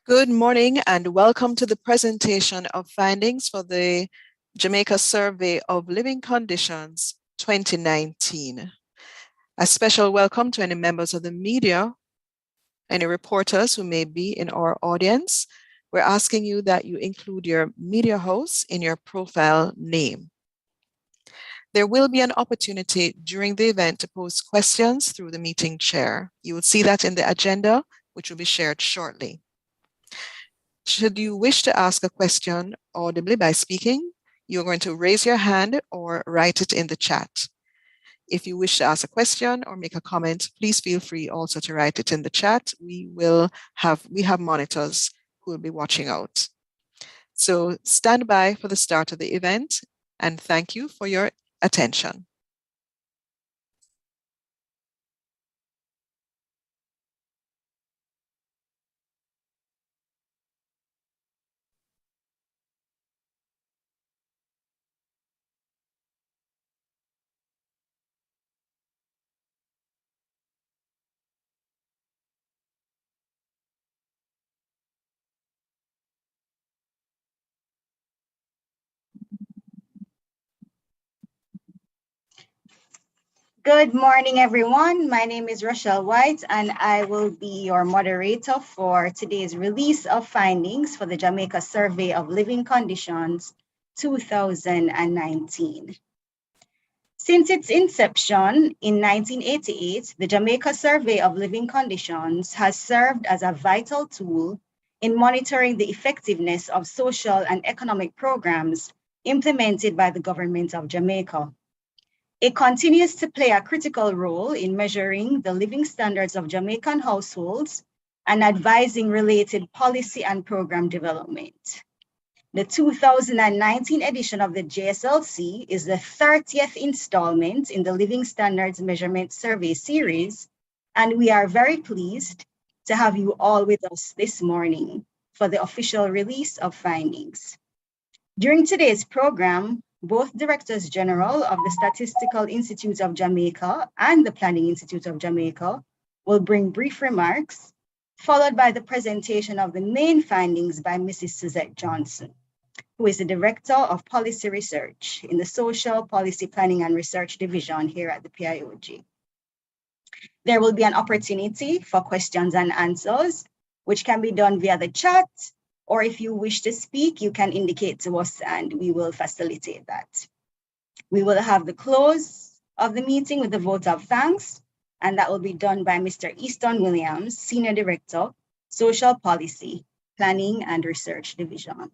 Good morning and welcome to the presentation of findings for the Jamaica Survey of Living Conditions 2019. A special welcome to any members of the media, any reporters who may be in our audience. We're asking you that you include your media hosts in your profile name. There will be an opportunity during the event to pose questions through the meeting chair. You will see that in the agenda, which will be shared shortly. Should you wish to ask a question audibly by speaking, you're going to raise your hand or write it in the chat. If you wish to ask a question or make a comment, please feel free also to write it in the chat. We have monitors who will be watching out. So stand by for the start of the event, and thank you for your attention. Good morning, everyone. My name is Rochelle White, and I will be your moderator for today's release of findings for the Jamaica Survey of Living Conditions 2019. Since its inception in 1988, the Jamaica Survey of Living Conditions has served as a vital tool in monitoring the effectiveness of social and economic programs implemented by the government of Jamaica. It continues to play a critical role in measuring the living standards of Jamaican households and advising related policy and program development. The 2019 edition of the JSLC is the 30th installment in the Living Standards Measurement Survey series, and we are very pleased to have you all with us this morning for the official release of findings. During today's program, both Directors General of the Statistical Institute of Jamaica and the Planning Institute of Jamaica will bring brief remarks, followed by the presentation of the main findings by Mrs. Suzette Johnson, who is the Director of Policy Research in the Social Policy Planning and Research Division here at the PIOG. There will be an opportunity for questions and answers, which can be done via the chat, or if you wish to speak, you can indicate to us and we will facilitate that. We will have the close of the meeting with the vote of thanks, and that will be done by Mr. Easton Williams, Senior Director, Social Policy, Planning and Research Division.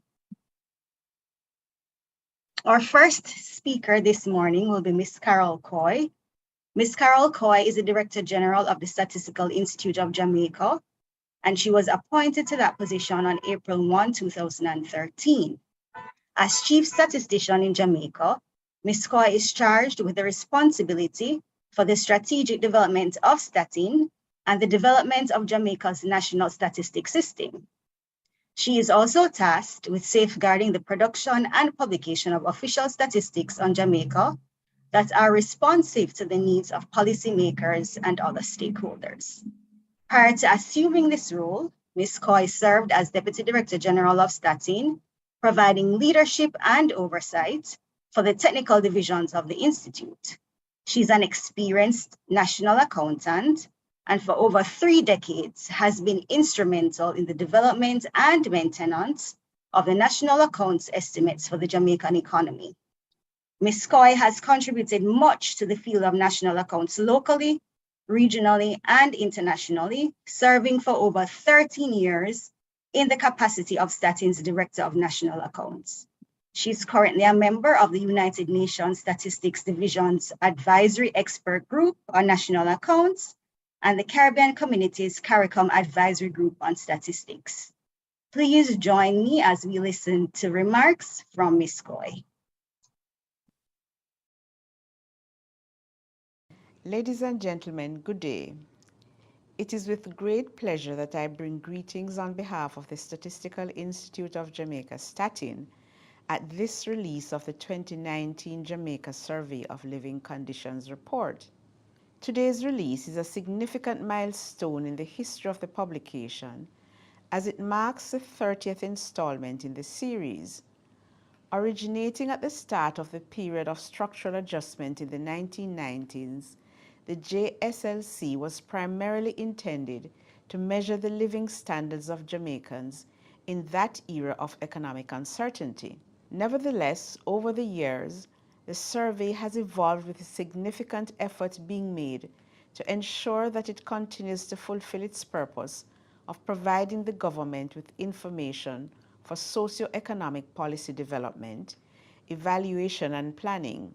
Our first speaker this morning will be Ms. Carol Coy. Ms. Carol Coy is the Director General of the Statistical Institute of Jamaica, and she was appointed to that position on April 1, 2013. As Chief Statistician in Jamaica, Ms. Coy is charged with the responsibility for the strategic development of Statin and the development of Jamaica's national statistics system. She is also tasked with safeguarding the production and publication of official statistics on Jamaica that are responsive to the needs of policymakers and other stakeholders. Prior to assuming this role, Ms. Coy served as Deputy Director General of Statin, providing leadership and oversight for the technical divisions of the Institute. She's an experienced national accountant and for over 3 decades has been instrumental in the development and maintenance of the national accounts estimates for the Jamaican economy. Ms. Coy has contributed much to the field of national accounts locally, regionally, and internationally, serving for over 13 years in the capacity of Statin's Director of National Accounts. She's currently a member of the United Nations Statistics Division's Advisory Expert Group on National Accounts and the Caribbean Community's CARICOM Advisory Group on Statistics. Please join me as we listen to remarks from Ms. Coy. Ladies and gentlemen, good day. It is with great pleasure that I bring greetings on behalf of the Statistical Institute of Jamaica, Statin, at this release of the 2019 Jamaica Survey of Living Conditions report. Today's release is a significant milestone in the history of the publication, as it marks the 30th installment in the series. Originating at the start of the period of structural adjustment in the 1990s, the JSLC was primarily intended to measure the living standards of Jamaicans in that era of economic uncertainty. Nevertheless, over the years, The survey has evolved with significant effort being made to ensure that it continues to fulfill its purpose of providing the government with information for socio-economic policy development, evaluation and planning.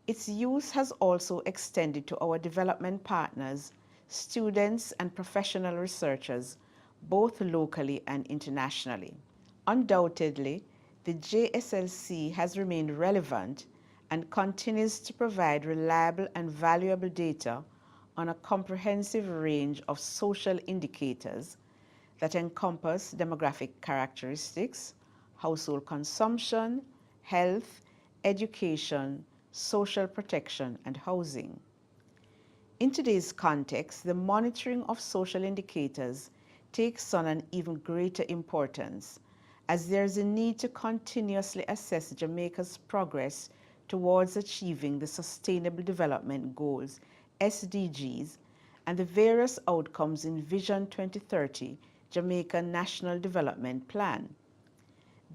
Its use has also extended to our development partners, students and professional researchers, both locally and internationally. Undoubtedly, the JSLC has remained relevant and continues to provide reliable and valuable data on a comprehensive range of social indicators that encompass demographic characteristics, household consumption, health, education, social protection, and housing. In today's context, the monitoring of social indicators takes on an even greater importance, as there is a need to continuously assess Jamaica's progress towards achieving the Sustainable Development Goals, SDGs, and the various outcomes in Vision 2030, Jamaica National Development Plan.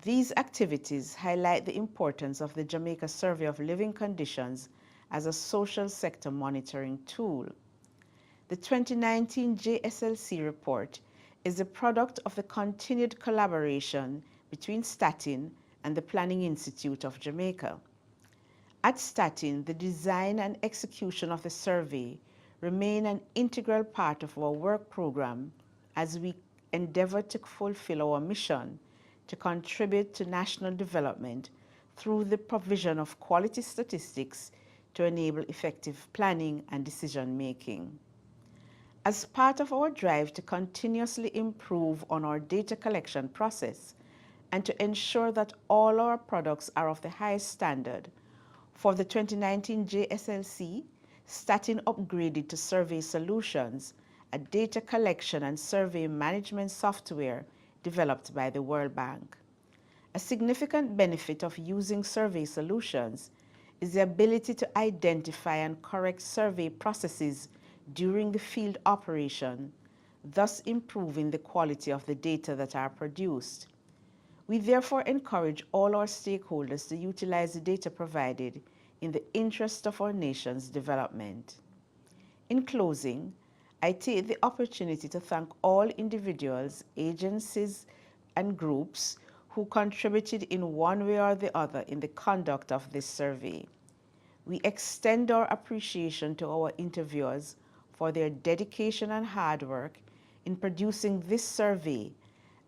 These activities highlight the importance of the Jamaica Survey of Living Conditions as a social sector monitoring tool. The 2019 JSLC report is a product of the continued collaboration between Statin and the Planning Institute of Jamaica. At Statin, the design and execution of the survey remain an integral part of our work program as we endeavor to fulfill our mission to contribute to national development through the provision of quality statistics to enable effective planning and decision-making. As part of our drive to continuously improve on our data collection process and to ensure that all our products are of the highest standard, for the 2019 JSLC, Statin upgraded to Survey Solutions, a data collection and survey management software developed by the World Bank. A significant benefit of using Survey Solutions is the ability to identify and correct survey processes during the field operation, thus improving the quality of the data that are produced. We therefore encourage all our stakeholders to utilize the data provided in the interest of our nation's development. In closing, I take the opportunity to thank all individuals, agencies, and groups who contributed in one way or the other in the conduct of this survey. We extend our appreciation to our interviewers for their dedication and hard work in producing this survey,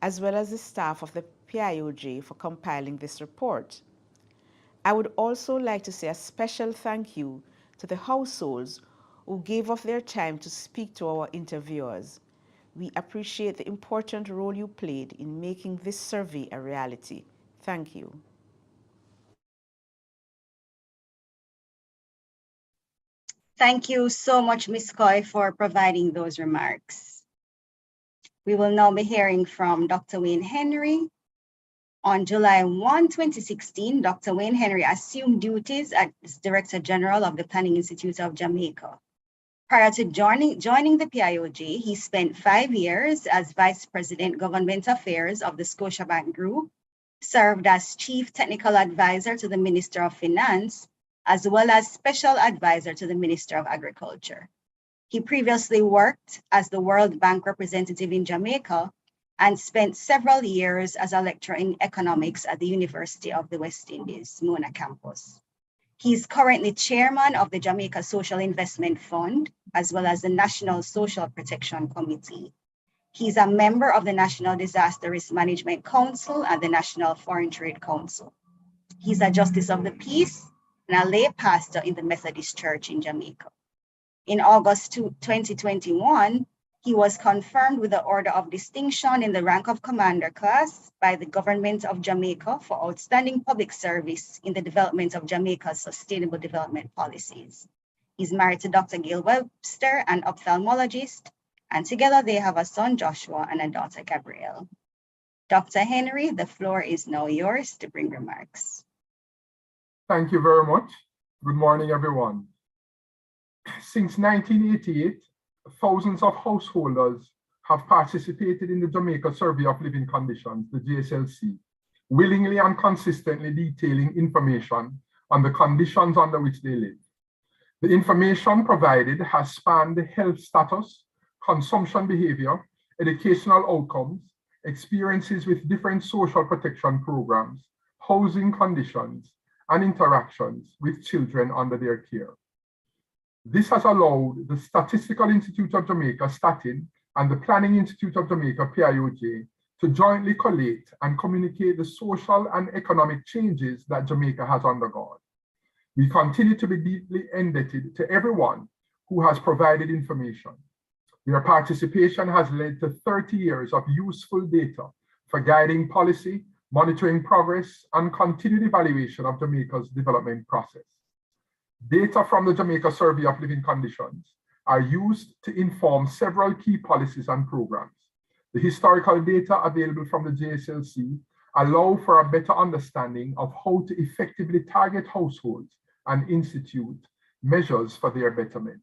as well as the staff of the PIOJ for compiling this report. I would also like to say a special thank you to the households who gave of their time to speak to our interviewers. We appreciate the important role you played in making this survey a reality. Thank you. Thank you so much, Ms. Coy, for providing those remarks. We will now be hearing from Dr. Wayne Henry. On July 1, 2016, Dr. Wayne Henry assumed duties as Director General of the Planning Institute of Jamaica. Prior to joining the PIOJ, he spent 5 years as Vice President Government Affairs of the Scotiabank Group, served as Chief Technical Advisor to the Minister of Finance, as well as Special Advisor to the Minister of Agriculture. He previously worked as the World Bank representative in Jamaica and spent several years as a lecturer in economics at the University of the West Indies, Mona campus. He is currently chairman of the Jamaica Social Investment Fund, as well as the National Social Protection Committee. He's a member of the National Disaster Risk Management Council and the National Foreign Trade Council. He's a Justice of the Peace and a lay pastor in the Methodist Church in Jamaica. In August 2021, he was confirmed with the Order of Distinction in the rank of Commander class by the Government of Jamaica for outstanding public service in the development of Jamaica's sustainable development policies. He's married to Dr. Gail Webster, an ophthalmologist, and together they have a son, Joshua, and a daughter, Gabrielle. Dr. Henry, the floor is now yours to bring remarks. Thank you very much. Good morning, everyone. Since 1988, thousands of householders have participated in the Jamaica Survey of Living Conditions, the JSLC, willingly and consistently detailing information on the conditions under which they live. The information provided has spanned health status, consumption behavior, educational outcomes, experiences with different social protection programs, housing conditions, and interactions with children under their care. This has allowed the Statistical Institute of Jamaica, STATIN, and the Planning Institute of Jamaica, PIOJ, to jointly collate and communicate the social and economic changes that Jamaica has undergone. We continue to be deeply indebted to everyone who has provided information. Their participation has led to 30 years of useful data for guiding policy, monitoring progress, and continued evaluation of Jamaica's development process. Data from the Jamaica Survey of Living Conditions are used to inform several key policies and programs. The historical data available from the JSLC allow for a better understanding of how to effectively target households and institute measures for their betterment.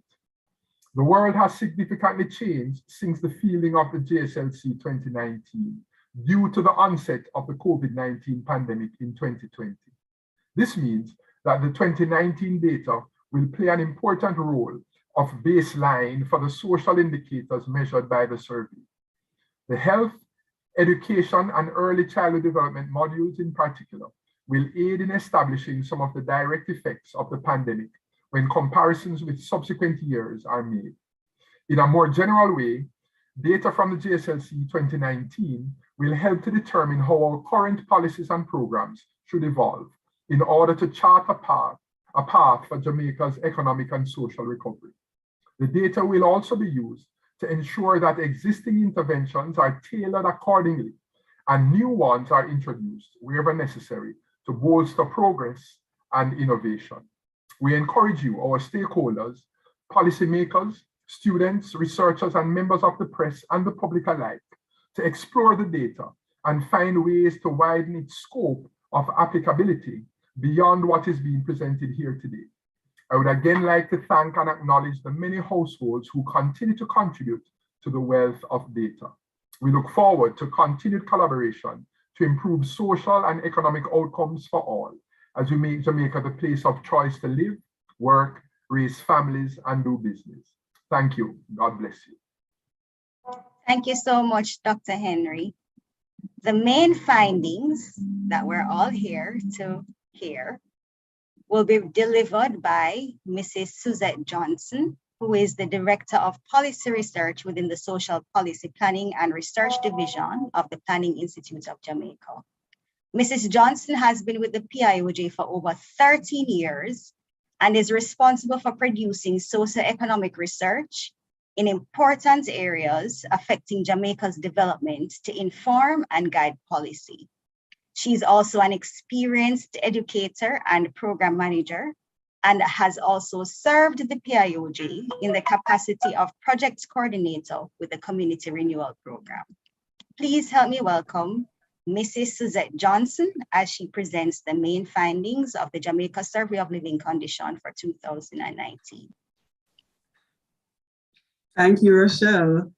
The world has significantly changed since the fielding of the JSLC 2019 due to the onset of the COVID-19 pandemic in 2020. This means that the 2019 data will play an important role of baseline for the social indicators measured by the survey. The health, education, and early childhood development modules in particular will aid in establishing some of the direct effects of the pandemic when comparisons with subsequent years are made. In a more general way, data from the JSLC 2019 will help to determine how our current policies and programs should evolve in order to chart a path for Jamaica's economic and social recovery. The data will also be used to ensure that existing interventions are tailored accordingly and new ones are introduced wherever necessary to bolster progress and innovation. We encourage you, our stakeholders, policymakers, students, researchers, and members of the press and the public alike to explore the data and find ways to widen its scope of applicability beyond what is being presented here today. I would again like to thank and acknowledge the many households who continue to contribute to the wealth of data. We look forward to continued collaboration to improve social and economic outcomes for all, as we make Jamaica the place of choice to live, work, raise families, and do business. Thank you. God bless you. Thank you so much, Dr. Henry. The main findings that we're all here to hear will be delivered by Mrs. Suzette Johnson, who is the Director of Policy Research within the Social Policy Planning and Research Division of the Planning Institute of Jamaica. Mrs. Johnson has been with the PIOJ for over 13 years and is responsible for producing socioeconomic research in important areas affecting Jamaica's development to inform and guide policy. She's also an experienced educator and program manager and has also served the PIOJ in the capacity of project coordinator with the Community Renewal Program. Please help me welcome Mrs. Suzette Johnson as she presents the main findings of the Jamaica Survey of Living Conditions for 2019. Thank you, Rochelle.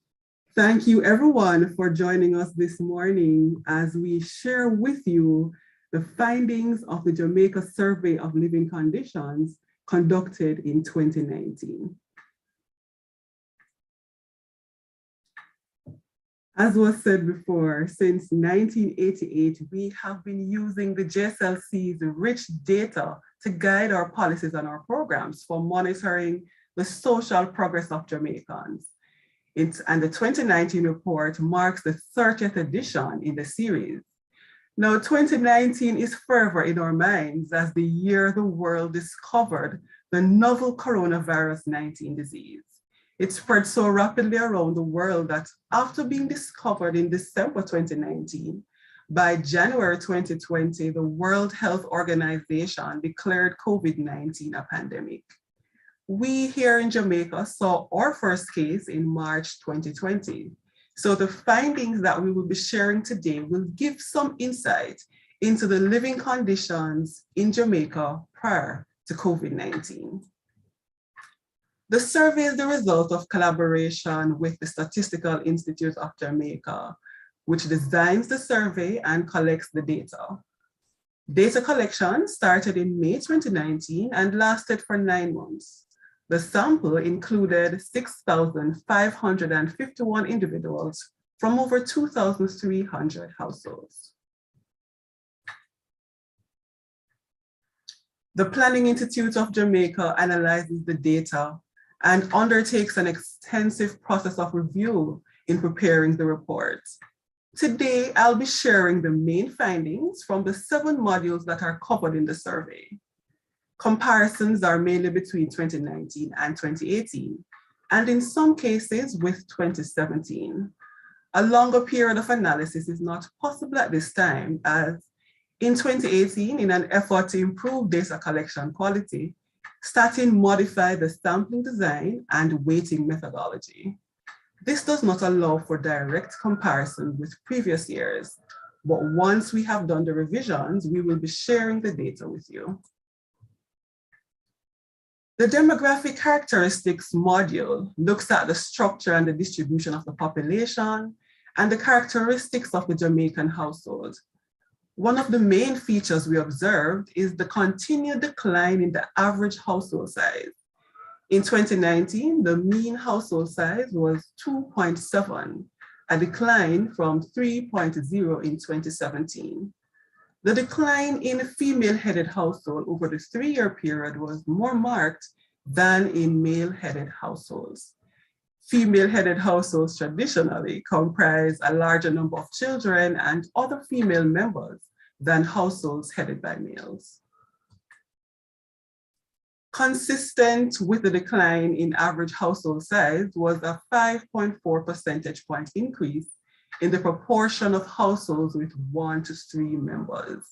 Thank you everyone for joining us this morning as we share with you the findings of the Jamaica Survey of Living Conditions conducted in 2019. As was said before, since 1988, we have been using the JSLC's rich data to guide our policies and our programs for monitoring the social progress of Jamaicans. And the 2019 report marks the 30th edition in the series. Now, 2019 is forever in our minds as the year the world discovered the novel coronavirus 19 disease. It spread so rapidly around the world that after being discovered in December 2019, by January 2020, the World Health Organization declared COVID-19 a pandemic. We here in Jamaica saw our first case in March 2020. So the findings that we will be sharing today will give some insight into the living conditions in Jamaica prior to COVID-19. The survey is the result of collaboration with the Statistical Institute of Jamaica, which designs the survey and collects the data. Data collection started in May 2019 and lasted for 9 months. The sample included 6,551 individuals from over 2,300 households. The Planning Institute of Jamaica analyzes the data and undertakes an extensive process of review in preparing the report. Today, I'll be sharing the main findings from the 7 modules that are covered in the survey. Comparisons are mainly between 2019 and 2018, and in some cases with 2017. A longer period of analysis is not possible at this time, as in 2018, in an effort to improve data collection quality, Statin modified the sampling design and weighting methodology. This does not allow for direct comparison with previous years, but once we have done the revisions, we will be sharing the data with you. The demographic characteristics module looks at the structure and the distribution of the population and the characteristics of the Jamaican household. One of the main features we observed is the continued decline in the average household size. In 2019, the mean household size was 2.7, a decline from 3.0 in 2017. The decline in female-headed household over the 3-year period was more marked than in male-headed households. Female-headed households traditionally comprise a larger number of children and other female members than households headed by males. Consistent with the decline in average household size was a 5.4 percentage point increase in the proportion of households with 1 to 3 members.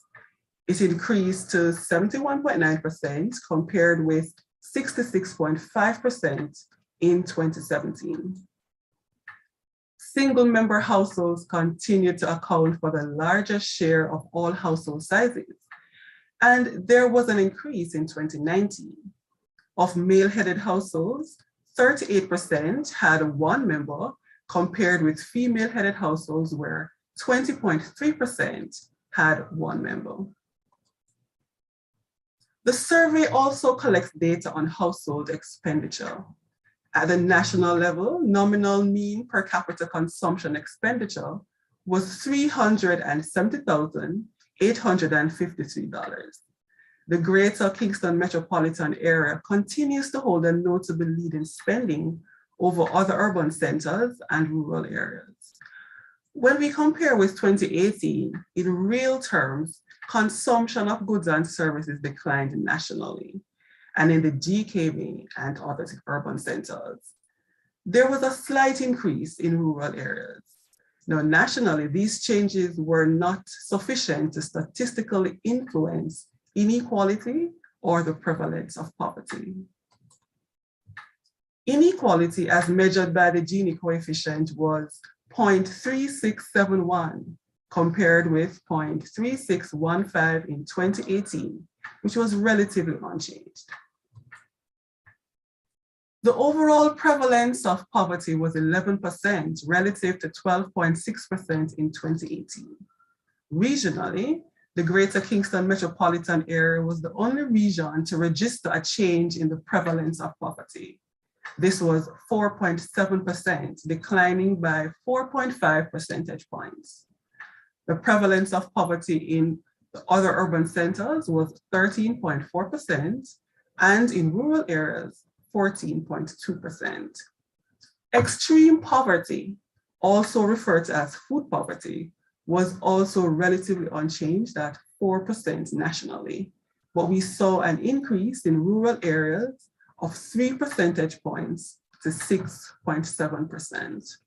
It increased to 71.9% compared with 66.5% in 2017. Single member households continue to account for the largest share of all household sizes, and there was an increase in 2019. Of male-headed households, 38% had 1 member, compared with female-headed households where 20.3% had 1 member. The survey also collects data on household expenditure. At the national level, nominal mean per capita consumption expenditure was $370,853. The Greater Kingston metropolitan area continues to hold a notable lead in spending over other urban centers and rural areas. When we compare with 2018, in real terms, consumption of goods and services declined nationally, and in the GKB and other urban centers. There was a slight increase in rural areas. Now, nationally, these changes were not sufficient to statistically influence inequality or the prevalence of poverty. Inequality, as measured by the Gini coefficient, was 0.3671 compared with 0.3615 in 2018, which was relatively unchanged. The overall prevalence of poverty was 11% relative to 12.6% in 2018. Regionally, the Greater Kingston metropolitan area was the only region to register a change in the prevalence of poverty. This was 4.7%, declining by 4.5 percentage points. The prevalence of poverty in the other urban centers was 13.4%, and in rural areas, 14.2%. Extreme poverty, also referred to as food poverty, was also relatively unchanged at 4% nationally, but we saw an increase in rural areas of 3 percentage points to 6.7%.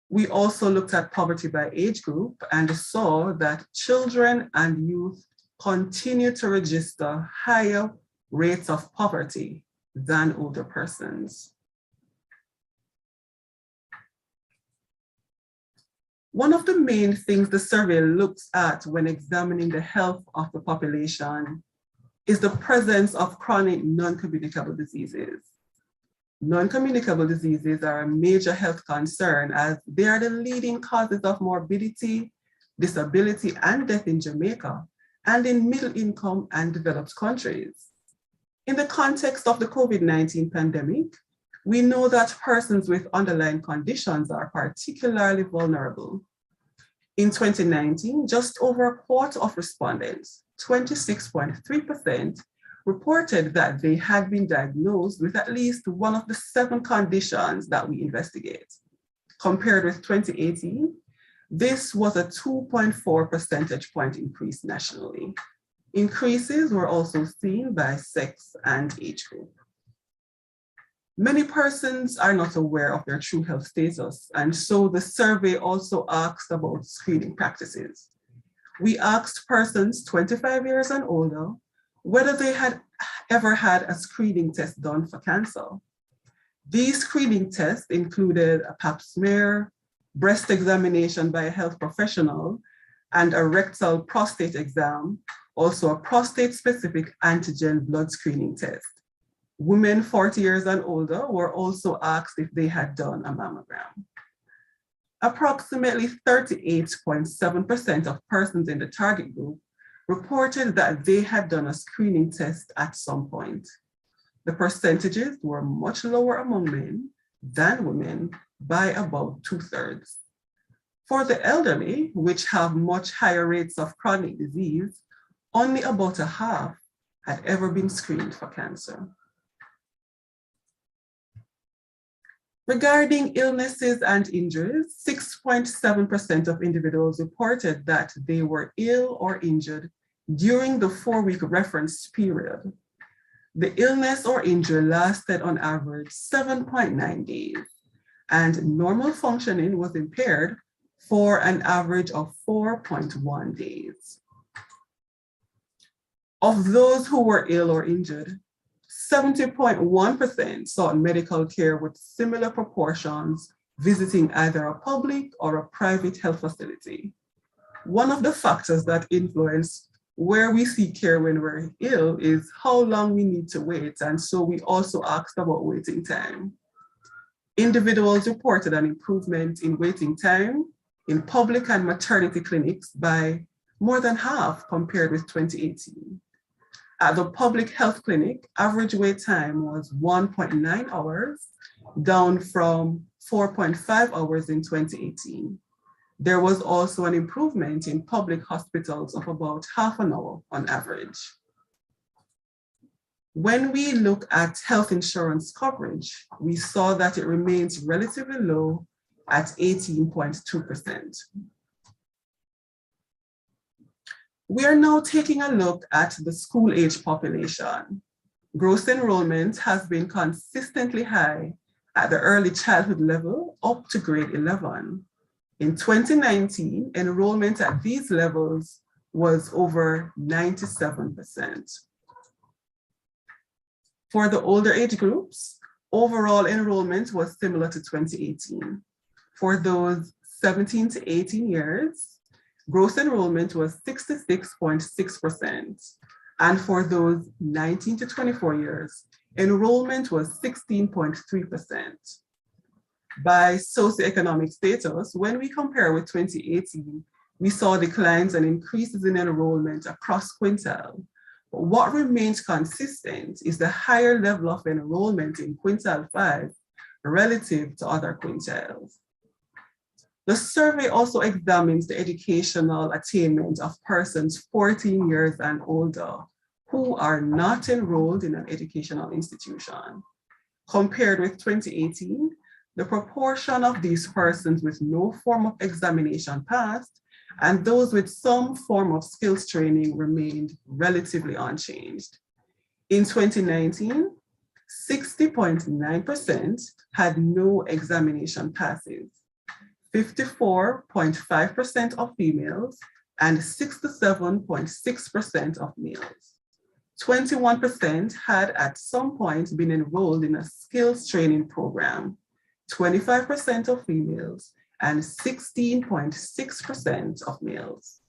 We also looked at poverty by age group and saw that children and youth continue to register higher rates of poverty than older persons. One of the main things the survey looks at when examining the health of the population is the presence of chronic non-communicable diseases. Non-communicable diseases are a major health concern as they are the leading causes of morbidity disability, and death in Jamaica, and in middle income and developed countries. In the context of the COVID-19 pandemic, we know that persons with underlying conditions are particularly vulnerable. In 2019, just over a quarter of respondents, 26.3%, reported that they had been diagnosed with at least one of the 7 conditions that we investigate. Compared with 2018, this was a 2.4 percentage point increase nationally. Increases were also seen by sex and age group. Many persons are not aware of their true health status, and so the survey also asked about screening practices. We asked persons 25 years and older whether they had ever had a screening test done for cancer. These screening tests included a pap smear, breast examination by a health professional, and a rectal prostate exam, also a prostate-specific antigen blood screening test. Women 40 years and older were also asked if they had done a mammogram. Approximately 38.7% of persons in the target group reported that they had done a screening test at some point. The percentages were much lower among men than women by about 2/3. For the elderly, which have much higher rates of chronic disease, only about a half had ever been screened for cancer. Regarding illnesses and injuries, 6.7% of individuals reported that they were ill or injured during the 4-week reference period. The illness or injury lasted on average 7.9 days, and normal functioning was impaired for an average of 4.1 days. Of those who were ill or injured, 70.1% sought medical care with similar proportions visiting either a public or a private health facility. One of the factors that influence where we seek care when we're ill is how long we need to wait, and so we also asked about waiting time. Individuals reported an improvement in waiting time in public and maternity clinics by more than half compared with 2018. At the public health clinic, average wait time was 1.9 hours, down from 4.5 hours in 2018. There was also an improvement in public hospitals of about half an hour on average. When we look at health insurance coverage, we saw that it remains relatively low at 18.2%. We are now taking a look at the school-age population. Gross enrollment has been consistently high at the early childhood level up to grade 11. In 2019, enrollment at these levels was over 97%. For the older age groups, overall enrollment was similar to 2018. For those 17 to 18 years, gross enrollment was 66.6%. And for those 19 to 24 years, enrollment was 16.3%. By socioeconomic status, when we compare with 2018, we saw declines and increases in enrollment across quintile. But what remains consistent is the higher level of enrollment in quintile 5 relative to other quintiles. The survey also examines the educational attainment of persons 14 years and older who are not enrolled in an educational institution. Compared with 2018, the proportion of these persons with no form of examination passed and those with some form of skills training remained relatively unchanged. In 2019, 60.9% had no examination passes. 54.5% of females and 67.6% of males. 21% had at some point been enrolled in a skills training program, 25% of females and 16.6% of males.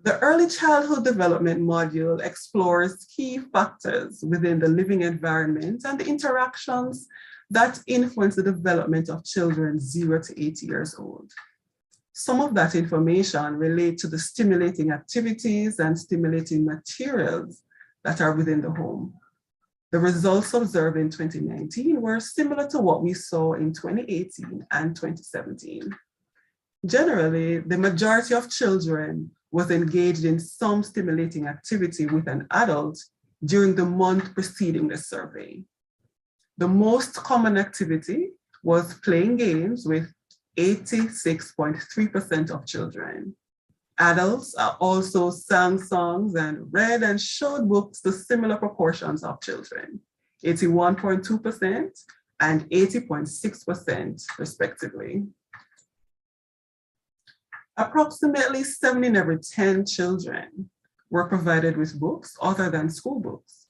The Early Childhood Development module explores key factors within the living environment and the interactions that influence the development of children 0 to 8 years old. Some of that information relate to the stimulating activities and stimulating materials that are within the home. The results observed in 2019 were similar to what we saw in 2018 and 2017. Generally, the majority of children was engaged in some stimulating activity with an adult during the month preceding the survey. The most common activity was playing games with 86.3% of children. Adults also sang songs and read and showed books to similar proportions of children, 81.2% and 80.6% respectively. Approximately 7 in every 10 children were provided with books other than school books.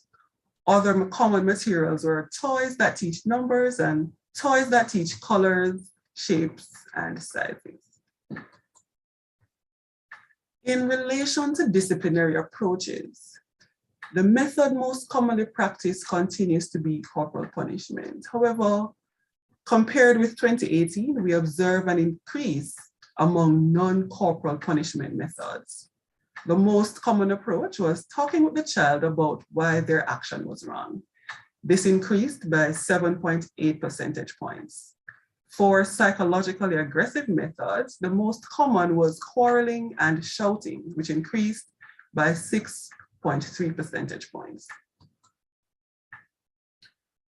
Other common materials were toys that teach numbers and toys that teach colors, shapes, and sizes. In relation to disciplinary approaches, the method most commonly practiced continues to be corporal punishment. However, compared with 2018, we observe an increase among non-corporal punishment methods. The most common approach was talking with the child about why their action was wrong. This increased by 7.8 percentage points. For psychologically aggressive methods, the most common was quarreling and shouting, which increased by 6.3 percentage points.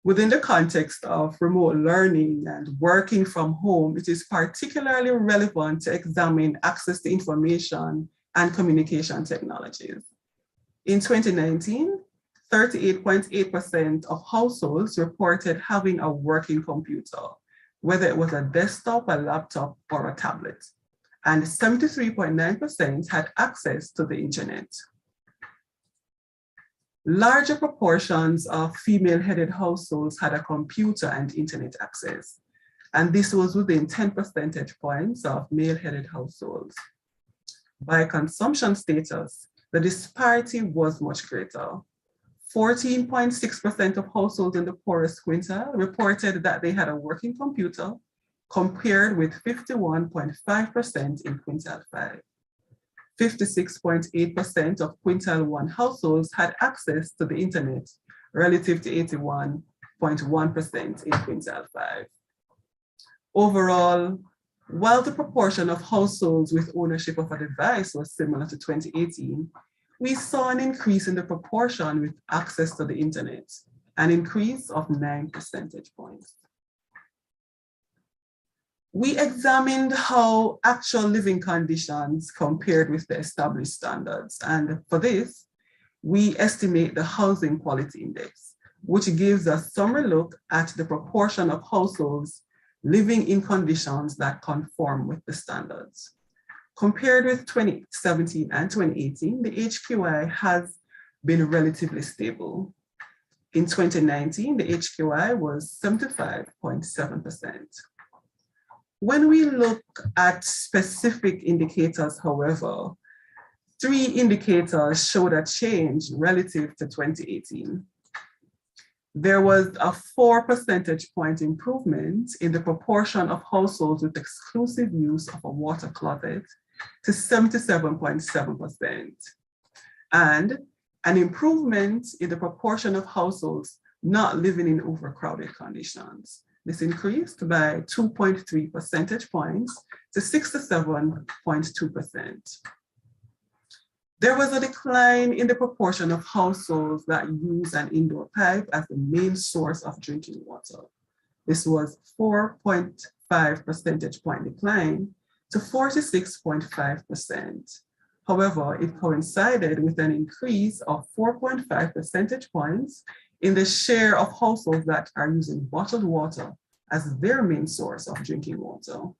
Within the context of remote learning and working from home, it is particularly relevant to examine access to information and communication technologies. In 2019, 38.8% of households reported having a working computer, whether it was a desktop, a laptop, or a tablet, and 73.9% had access to the internet. Larger proportions of female-headed households had a computer and internet access, and this was within 10 percentage points of male-headed households. By consumption status, the disparity was much greater. 14.6% of households in the poorest quintile reported that they had a working computer, compared with 51.5% in quintile 5. 56.8% of quintile 1 households had access to the internet, relative to 81.1% in quintile 5. Overall, while the proportion of households with ownership of a device was similar to 2018, we saw an increase in the proportion with access to the internet, an increase of 9 percentage points. We examined how actual living conditions compared with the established standards. And for this, we estimate the Housing Quality Index, which gives a summary look at the proportion of households living in conditions that conform with the standards. Compared with 2017 and 2018, the HQI has been relatively stable. In 2019, the HQI was 75.7%. When we look at specific indicators, however, 3 indicators showed a change relative to 2018. There was a 4 percentage point improvement in the proportion of households with exclusive use of a water closet to 77.7%, and an improvement in the proportion of households not living in overcrowded conditions. This increased by 2.3 percentage points to 67.2%. There was a decline in the proportion of households that use an indoor pipe as the main source of drinking water. This was 4.5 percentage point decline to 46.5%. However, it coincided with an increase of 4.5 percentage points in the share of households that are using bottled water as their main source of drinking water.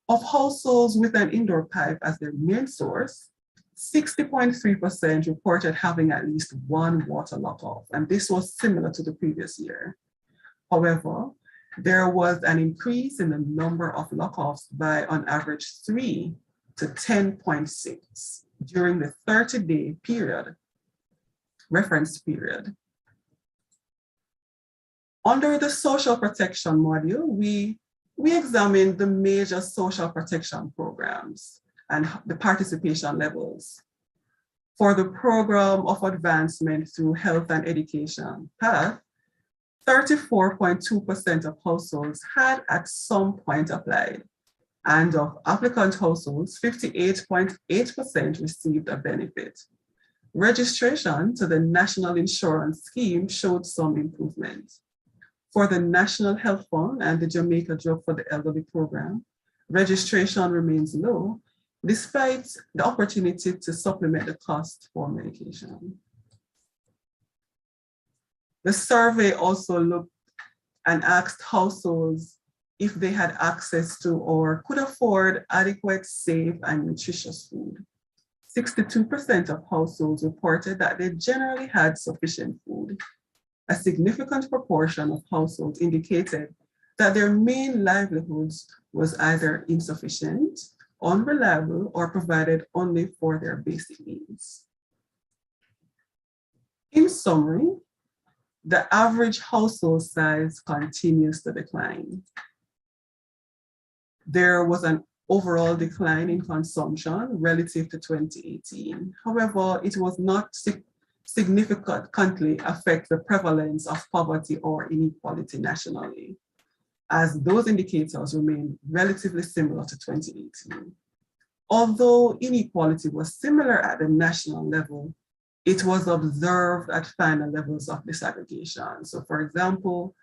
Of households with an indoor pipe as their main source, 60.3% reported having at least one water lockoff, and this was similar to the previous year. However, there was an increase in the number of lockoffs by on average 3 to 10.6 during the 30-day period, reference period. Under the social protection module, we examined the major social protection programs and the participation levels. For the Program of Advancement through Health and Education, PATH, 34.2% of households had at some point applied, and of applicant households, 58.8% received a benefit. Registration to the National Insurance Scheme showed some improvement. For the National Health Fund and the Jamaica Drug for the Elderly program, registration remains low, despite the opportunity to supplement the cost for medication. The survey also looked and asked households if they had access to or could afford adequate, safe, and nutritious food. 62% of households reported that they generally had sufficient food. A significant proportion of households indicated that their main livelihoods was either insufficient, unreliable, or provided only for their basic needs. In summary, the average household size continues to decline. There was an overall decline in consumption relative to 2018. However, it was not significantly affect the prevalence of poverty or inequality nationally, as those indicators remain relatively similar to 2018. Although inequality was similar at the national level, it was observed at finer levels of disaggregation. So for example,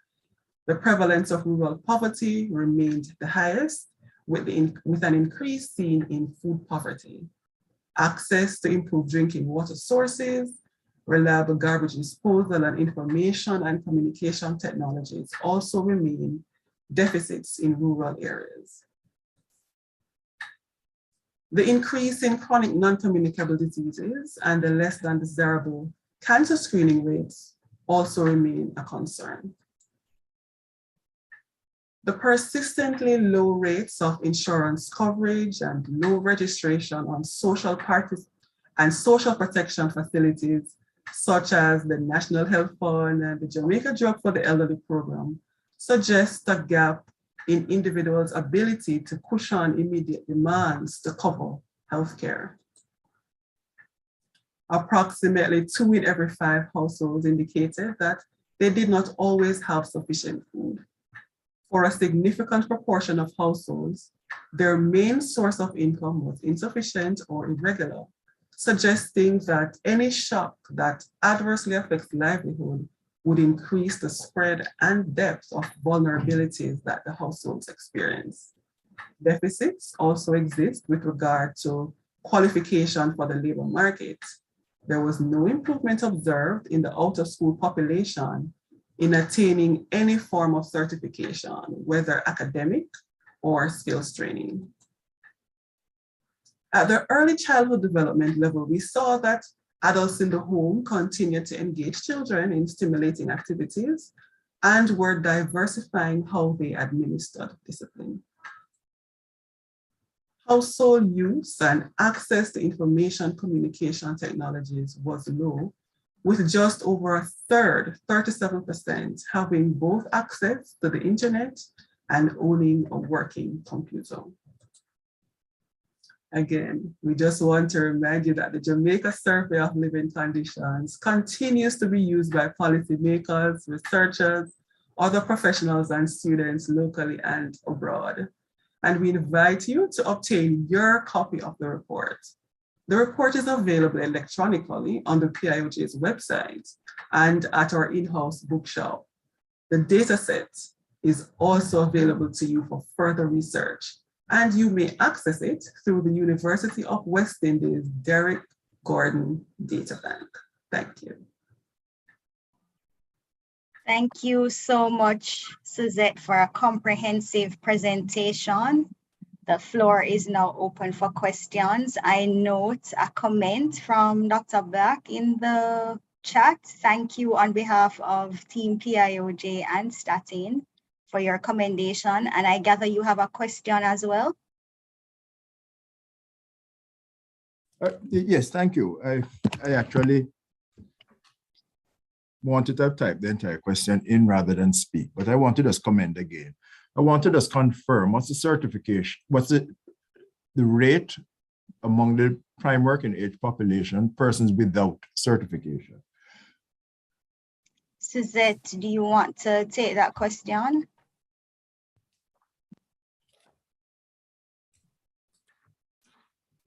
the prevalence of rural poverty remained the highest, with an increase seen in food poverty. Access to improved drinking water sources, reliable garbage disposal, and information and communication technologies also remain deficits in rural areas. The increase in chronic non-communicable diseases and the less than desirable cancer screening rates also remain a concern. The persistently low rates of insurance coverage and low registration on social protection facilities, such as the National Health Fund and the Jamaica Drug for the Elderly program, suggest a gap in individuals' ability to cushion immediate demands to cover healthcare. Approximately 2 in every 5 households indicated that they did not always have sufficient food. For a significant proportion of households, their main source of income was insufficient or irregular, suggesting that any shock that adversely affects livelihood would increase the spread and depth of vulnerabilities that the households experience. Deficits also exist with regard to qualification for the labor market. There was no improvement observed in the out-of-school population in attaining any form of certification, whether academic or skills training. At the early childhood development level, we saw that adults in the home continued to engage children in stimulating activities and were diversifying how they administered discipline. Household use and access to information communication technologies was low, with just over a third, 37%, having both access to the internet and owning a working computer. Again, we just want to remind you that the Jamaica Survey of Living Conditions continues to be used by policymakers, researchers, other professionals, and students locally and abroad. And we invite you to obtain your copy of the report. The report is available electronically on the PIOJ's website and at our in-house bookshop. The dataset is also available to you for further research, and you may access it through the University of West Indies Derrick Gordon Databank. Thank you. Thank you so much, Suzette, for a comprehensive presentation. The floor is now open for questions. I note a comment from Dr. Black in the chat. Thank you on behalf of Team PIOJ and Statin for your commendation. And I gather you have a question as well. Yes, thank you. I actually wanted to have typed the entire question in rather than speak, but I want to just comment again. I want to just confirm what's the certification, what's the rate among the prime working age population, persons without certification. Suzette, do you want to take that question?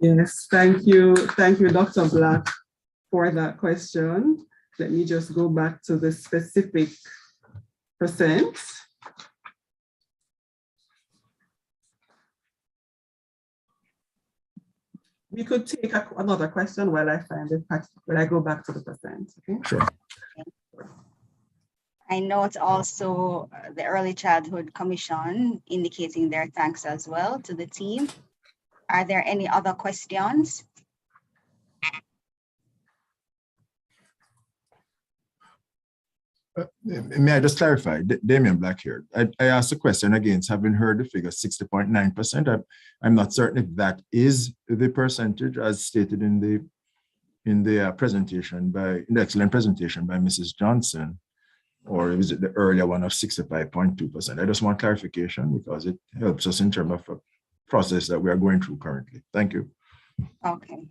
Yes, thank you. Thank you, Dr. Black, for that question. Let me just go back to the specific percent. We could take another question while I find it, when I go back to the percent. Okay? Sure. I note also the Early Childhood Commission indicating their thanks as well to the team. Are there any other questions? May I just clarify, Damien Black here. I asked the question against having heard the figure 60.9%. I'm not certain if that is the percentage as stated in the presentation in the excellent presentation by Mrs. Johnson, or is it the earlier one of 65.2%? I just want clarification because it helps us in terms of a process that we are going through currently. Thank you. Okay.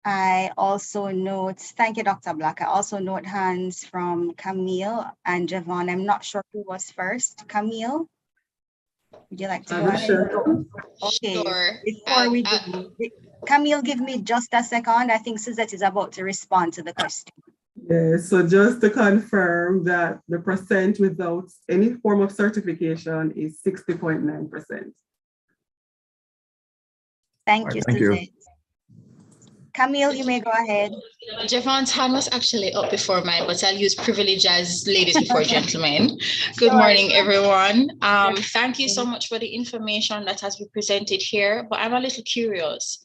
I also note, thank you, Dr. Black. I also note hands from Camille and Javon. I'm not sure who was first. Camille, would you like to go ahead? Sure. Okay, Sure. before we do, Camille, give me just a second. I think Suzette is about to respond to the question. Yeah, so just to confirm that the percent without any form of certification is 60.9%. Thank you, Thank you. Suzette. Camille, you may go ahead. Javon's hand was actually up before mine, but I'll use privilege as ladies before gentlemen. Good morning, everyone. Thank you so much for the information that has been presented here, but I'm a little curious.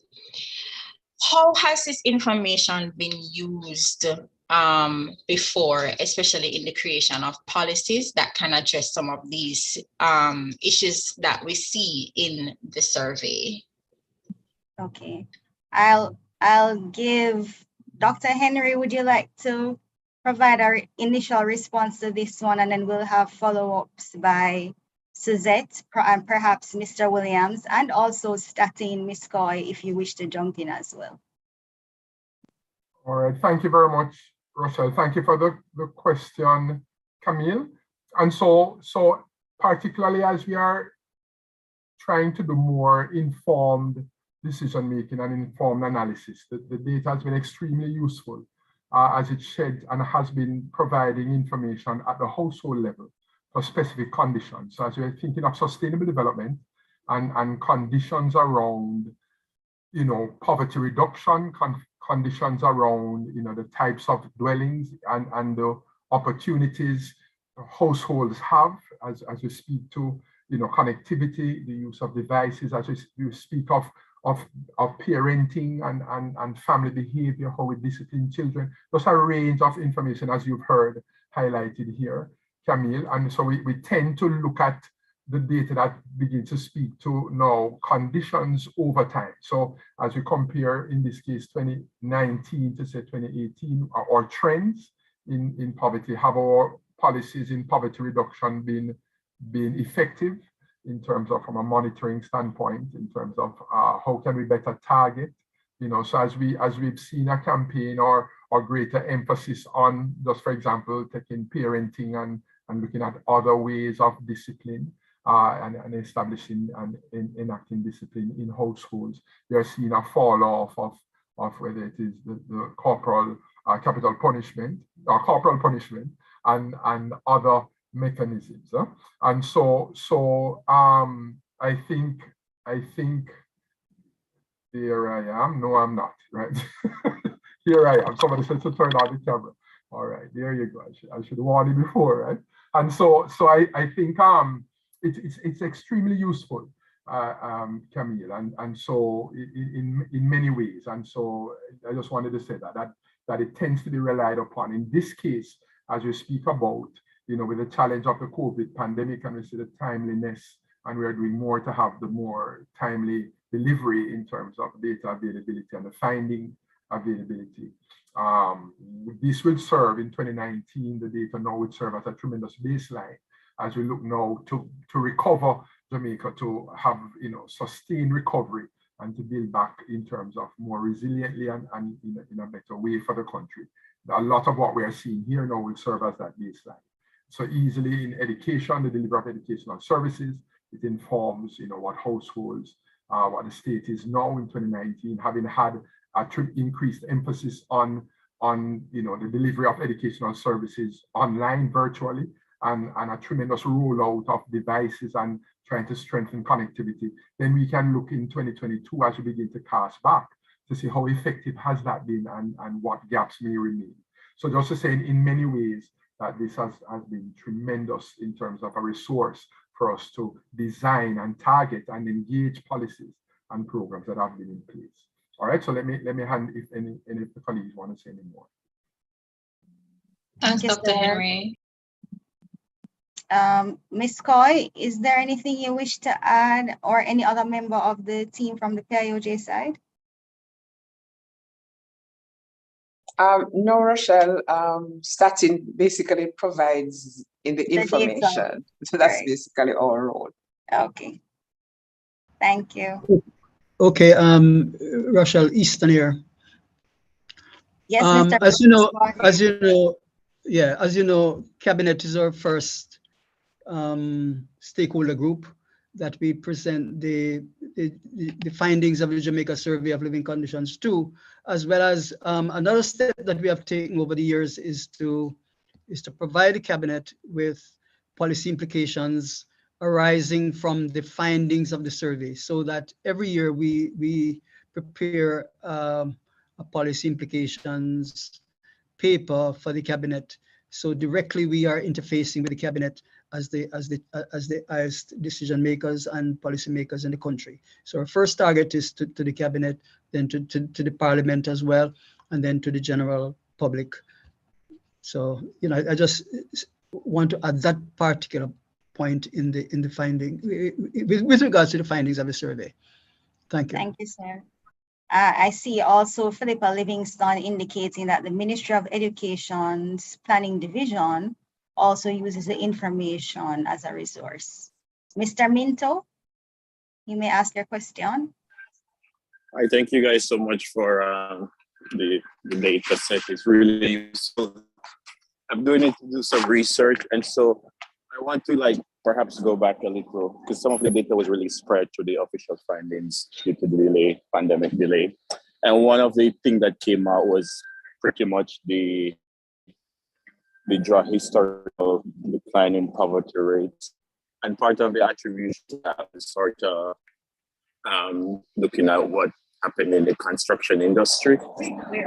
How has this information been used before, especially in the creation of policies that can address some of these issues that we see in the survey? Okay, I'll give Dr. Henry, would you like to provide our initial response to this one, and then we'll have follow-ups by Suzette and perhaps Mr. Williams, and also Statine, Ms. Coy, if you wish to jump in as well. All right, thank you very much, Rochelle. Thank you for the question, Camille. And so particularly as we are trying to do more informed decision-making and informed analysis, the data has been extremely useful as it shed and has been providing information at the household level for specific conditions. So as we're thinking of sustainable development and conditions around, poverty reduction, conditions around, the types of dwellings and the opportunities households have as we speak to, connectivity, the use of devices, as we speak of parenting and family behavior, how we discipline children. Those are a range of information, as you've heard highlighted here, Camille. And so we tend to look at the data that begins to speak to now conditions over time. So as we compare, in this case, 2019 to say 2018, or trends in poverty, have our policies in poverty reduction been effective in terms of, from a monitoring standpoint, in terms of how can we better target, so as we've seen a campaign or greater emphasis on, just for example, taking parenting and looking at other ways of discipline and establishing and enacting discipline in households, we are seeing a fall off of whether it is the corporal capital punishment or corporal punishment and other mechanisms. And so I think here I am. No, I'm not, right? Here I am. Somebody said to turn on the camera. All right, there you go. I should have warned you before, right? And so I think it's extremely useful, Camille, and so in many ways. And so I just wanted to say that it tends to be relied upon. In this case, as you speak about, with the challenge of the COVID pandemic, and we see the timeliness, and we are doing more to have the more timely delivery in terms of data availability and the finding availability. This will serve in 2019, the data now will serve as a tremendous baseline as we look now to recover Jamaica, to have sustained recovery and to build back in terms of more resiliently and in a better way for the country. A lot of what we are seeing here now will serve as that baseline. So easily in education, the delivery of educational services, it informs what households, what the state is now in 2019, having had increased emphasis on the delivery of educational services online, virtually, and a tremendous rollout of devices and trying to strengthen connectivity. Then we can look in 2022 as we begin to cast back to see how effective has that been and what gaps may remain. So just to say, in many ways, that this has been tremendous in terms of a resource for us to design and target and engage policies and programs that have been in place. All right, so let me hand if any of the colleagues want to say any more. Thanks, Dr. Henry. Ms. Coy, is there anything you wish to add, or any other member of the team from the PIOJ side? No, Rochelle. Statin basically provides in the information. So that's basically our role. Okay. Thank you. Okay, Rochelle Easton here. Yes, Mr. As you know, Cabinet is our first stakeholder group that we present the findings of the Jamaica Survey of Living Conditions to, as well as another step that we have taken over the years is to provide the Cabinet with policy implications arising from the findings of the survey, so that every year we prepare a policy implications paper for the Cabinet. So directly we are interfacing with the Cabinet as the highest decision makers and policy makers in the country. So our first target is to the Cabinet, then to the Parliament as well, and then to the general public. So I just want to add that particular point in the finding with regards to the findings of the survey. Thank you. Thank you, sir. I see also Philippa Livingston indicating that the Ministry of Education's Planning Division also uses the information as a resource. Mr. Minto, you may ask your question. I thank you guys so much for the data set. It's really useful. I'm doing it to do some research, and so I want to perhaps go back a little, because some of the data was released prior to the official findings due to the delay, pandemic delay. And one of the things that came out was pretty much the historical decline in poverty rates. And part of the attribution is sort of looking at what happened in the construction industry,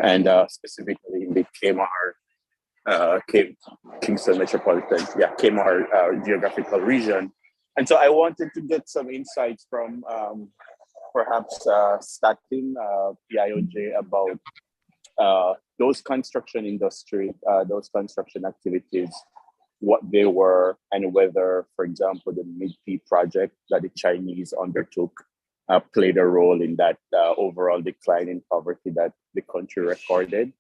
and specifically in the Kingston Metropolitan, Kmart geographical region. And so I wanted to get some insights from perhaps Statin, PIOJ, about those construction industry, those construction activities, what they were, and whether, for example, the MIDP project that the Chinese undertook played a role in that overall decline in poverty that the country recorded,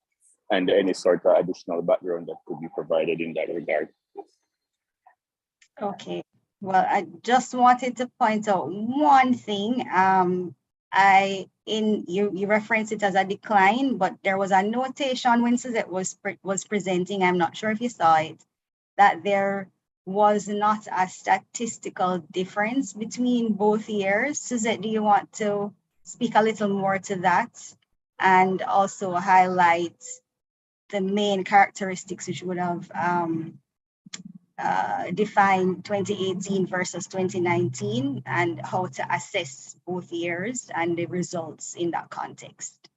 and any sort of additional background that could be provided in that regard. Okay, well, I just wanted to point out one thing. You reference it as a decline, but there was a notation when Suzette was presenting, I'm not sure if you saw it, that there was not a statistical difference between both years. Suzette, do you want to speak a little more to that, and also highlight the main characteristics which would have defined 2018 versus 2019, and how to assess both years and the results in that context?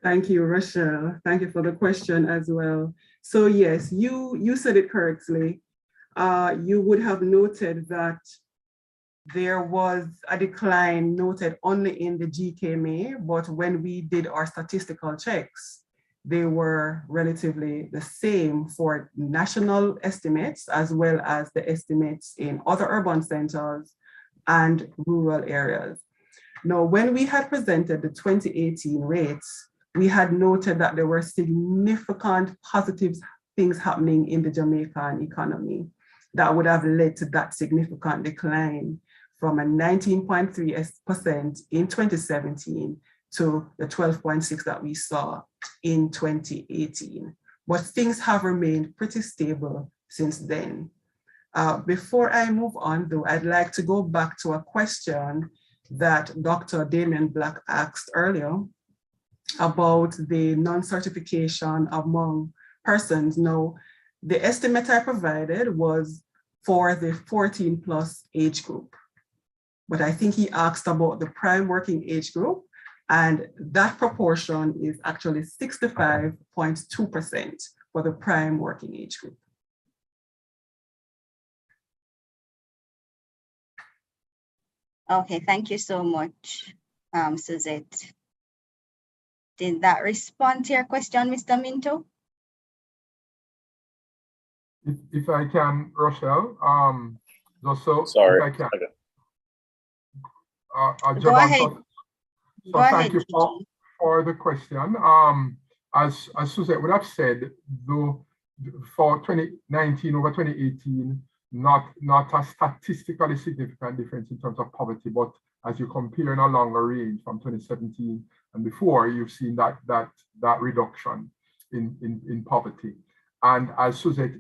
Thank you, Rochelle. Thank you for the question as well. So yes, you said it correctly. You would have noted that there was a decline noted only in the GKMA, but when we did our statistical checks, they were relatively the same for national estimates, as well as the estimates in other urban centers and rural areas. Now, when we had presented the 2018 rates, we had noted that there were significant positive things happening in the Jamaican economy that would have led to that significant decline from a 19.3% in 2017 to the 12.6 that we saw in 2018. But things have remained pretty stable since then. Before I move on, though, I'd like to go back to a question that Dr. Damien Black asked earlier about the non-certification among persons. Now, the estimate I provided was for the 14 plus age group, but I think he asked about the prime working age group, and that proportion is actually 65.2% for the prime working age group. Okay, thank you so much, Suzette. Did that respond to your question, Mr. Minto? If I can, Rochelle, just so Sorry. if I can. Go ahead. So thank you for the question. As Suzette would have said, though, for 2019 over 2018, not a statistically significant difference in terms of poverty, but as you compare in a longer range from 2017 and before, you've seen that reduction in poverty. And as Suzette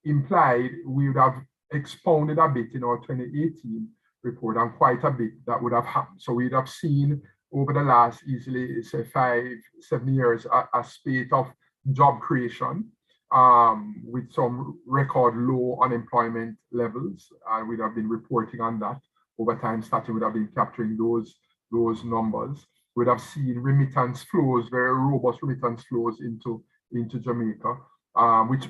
implied, we would have expounded a bit in our 2018 report, and quite a bit that would have happened. So we'd have seen over the last easily, say, 5-7 years, a spate of job creation with some record low unemployment levels. And we'd have been reporting on that over time. Starting would have been capturing those numbers. We'd have seen remittance flows, very robust remittance flows into Jamaica, which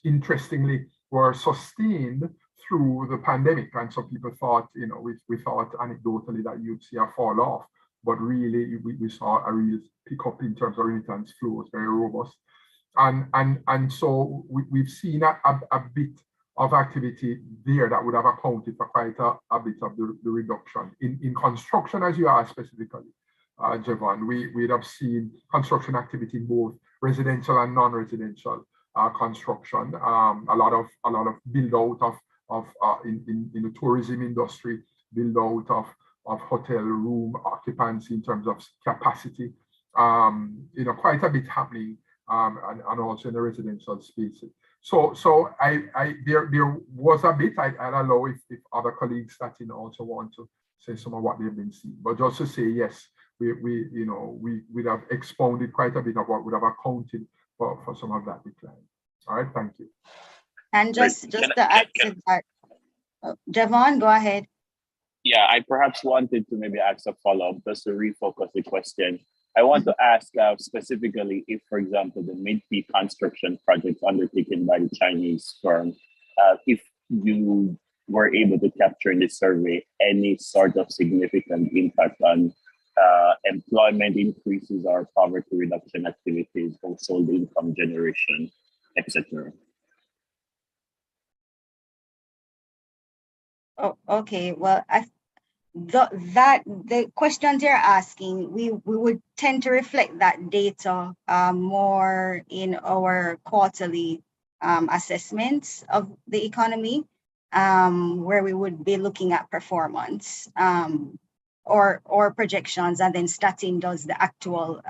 interestingly were sustained through the pandemic. And some people thought, we thought anecdotally that you'd see a fall off, but really we saw a real pickup in terms of remittance flows, very robust. And so we've seen a bit of activity there that would have accounted for quite a bit of the reduction. In construction, as you asked specifically, Javon, we'd have seen construction activity in both residential and non-residential construction. A lot of build out of in the tourism industry, build out of hotel room occupancy in terms of capacity. Quite a bit happening, and also in the residential spaces. So there was a bit. I'll allow if other colleagues that also want to say some of what they've been seeing, but just to say yes, we would have expounded quite a bit of what would have accounted for some of that decline. All right, thank you. And just to add to that, Javon, go ahead. Yeah, I perhaps wanted to maybe ask a follow-up just to refocus the question. I want to ask specifically if, for example, the mid-peak construction projects undertaken by the Chinese firm, if you were able to capture in this survey any sort of significant impact on employment increases or poverty reduction activities, household income generation, etc. Oh, okay. Well, the questions you're asking, we would tend to reflect that data more in our quarterly assessments of the economy, where we would be looking at performance or projections, and then Statin does the actual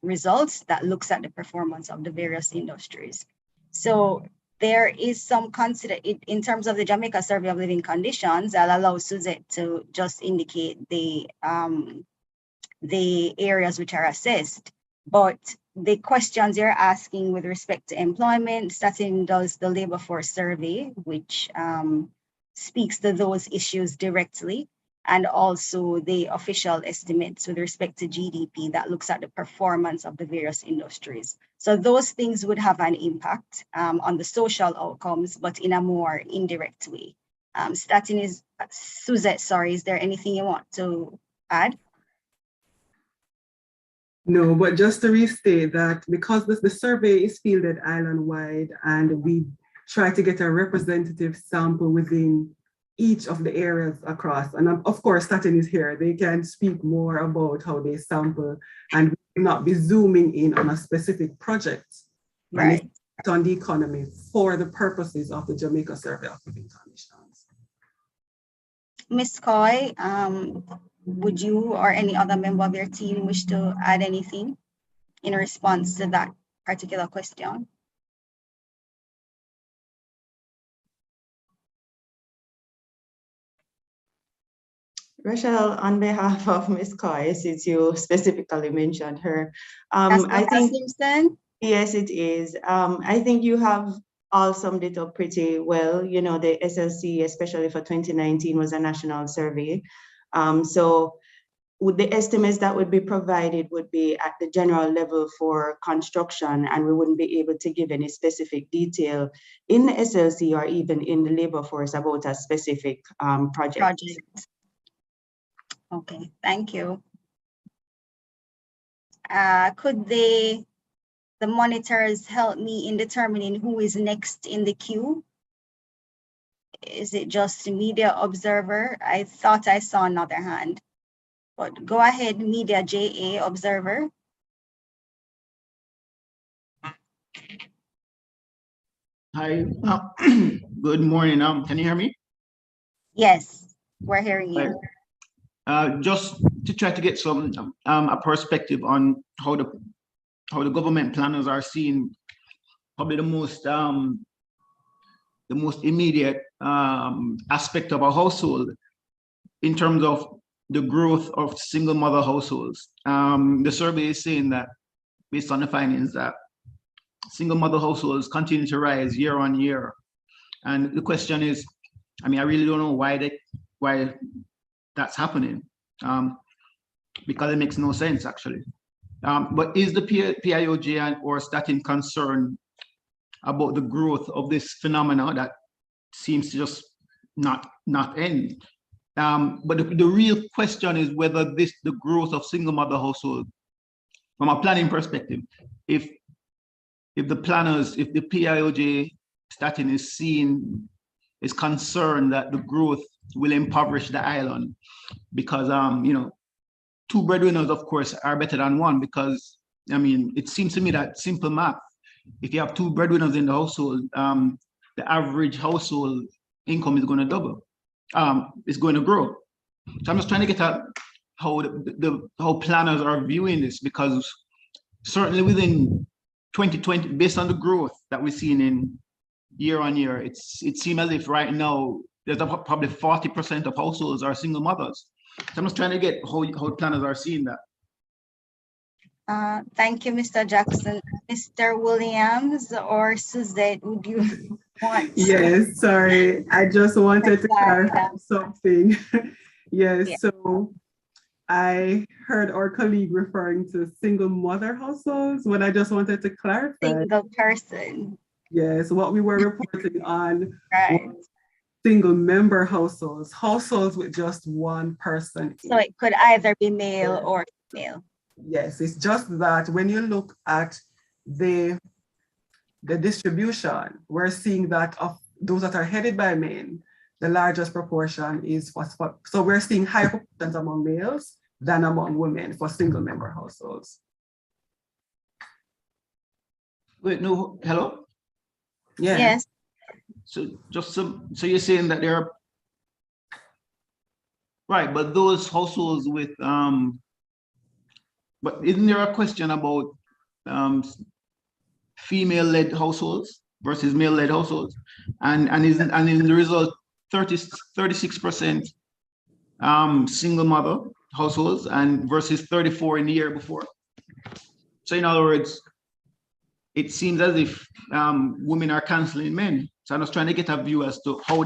results that looks at the performance of the various industries. So there is some in terms of the Jamaica Survey of Living Conditions. I'll allow Suzette to just indicate the areas which are assessed, but the questions you're asking with respect to employment, Statin does the labor force survey, which speaks to those issues directly, and also the official estimates with respect to GDP that looks at the performance of the various industries. So those things would have an impact on the social outcomes, but in a more indirect way. Suzette, sorry, is there anything you want to add? No, but just to restate that because the survey is fielded island-wide and we try to get a representative sample within each of the areas across. And of course, Statin is here. They can speak more about how they sample and not be zooming in on a specific project. Right. And it's on the economy for the purposes of the Jamaica Survey of Living Conditions. Ms. Coy, would you or any other member of your team wish to add anything in response to that particular question? Rachel, on behalf of Ms. Coy, since you specifically mentioned her, That's I think Simpson? Yes, it is. I think you have all summed it up pretty well. You know, the SLC, especially for 2019, was a national survey. So with the estimates that would be provided would be at the general level for construction, and we wouldn't be able to give any specific detail in the SLC or even in the labor force about a specific project. Okay, thank you. Could the monitors help me in determining who is next in the queue? Is it just media observer? I thought I saw another hand, but go ahead, media JA observer. Hi, good morning. Can you hear me? Yes, we're hearing you. Just to try to get some a perspective on how the government planners are seeing probably the most immediate aspect of a household in terms of the growth of single mother households. The survey is saying that, based on the findings, that single mother households continue to rise year on year. And the question is, I mean, I really don't know why that's happening, because it makes no sense, actually. But is the PIOJ or Statin concerned about the growth of this phenomena that seems to just not end? But the real question is whether the growth of single mother household, from a planning perspective, if the planners, if the PIOJ Statin is concerned that the growth will impoverish the island, because you know, two breadwinners, of course, are better than one, because I mean, it seems to me that simple math, if you have two breadwinners in the household, the average household income is going to double. It's going to grow. So I'm just trying to get at how planners are viewing this, because certainly within 2020, based on the growth that we're seeing in year on year, it seems as if right now there's probably 40% of households are single mothers. So I'm just trying to get how planners are seeing that. Thank you, Mr. Jackson. Mr. Williams or Suzette, would you want? Yes, sorry. I just wanted to clarify something. Yes, yeah. So I heard our colleague referring to single mother households, when I just wanted to clarify. Single person. Yes, what we were reporting on right. was single member households, households with just one person. So it could either be male or female. Yes, it's just that when you look at the distribution, we're seeing that of those that are headed by men, the largest proportion is so we're seeing higher proportions among males than among women for single member households. Wait, no, hello? Yeah. Yes. So so you're saying that there are, right, but those households with but isn't there a question about female-led households versus male-led households, and in the result 36% single mother households and versus 34 in the year before? So in other words, it seems as if women are canceling men. So I'm just trying to get a view as to how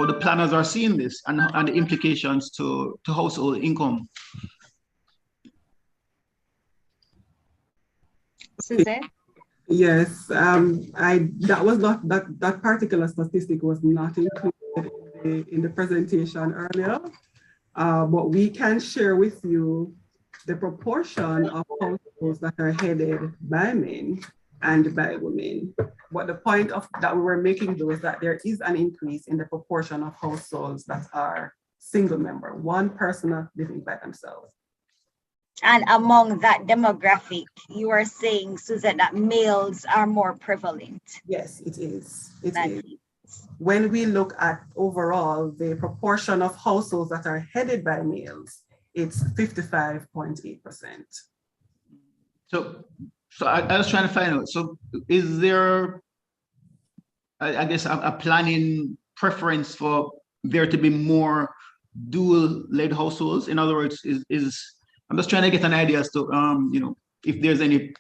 the planners are seeing this and the implications to household income. Suzette? Yes, that particular statistic was not included in the presentation earlier, But we can share with you the proportion of households that are headed by men and by women. But the point of that we were making though is that there is an increase in the proportion of households that are single member, one person living by themselves. And among that demographic, you are saying, Suzette, that males are more prevalent. Yes, it is. It is. When we look at overall the proportion of households that are headed by males, it's 55.8%. So I was trying to find out. So is there, I guess, a planning preference for there to be more dual-led households? In other words, I'm just trying to get an idea as to, you know, if there's any.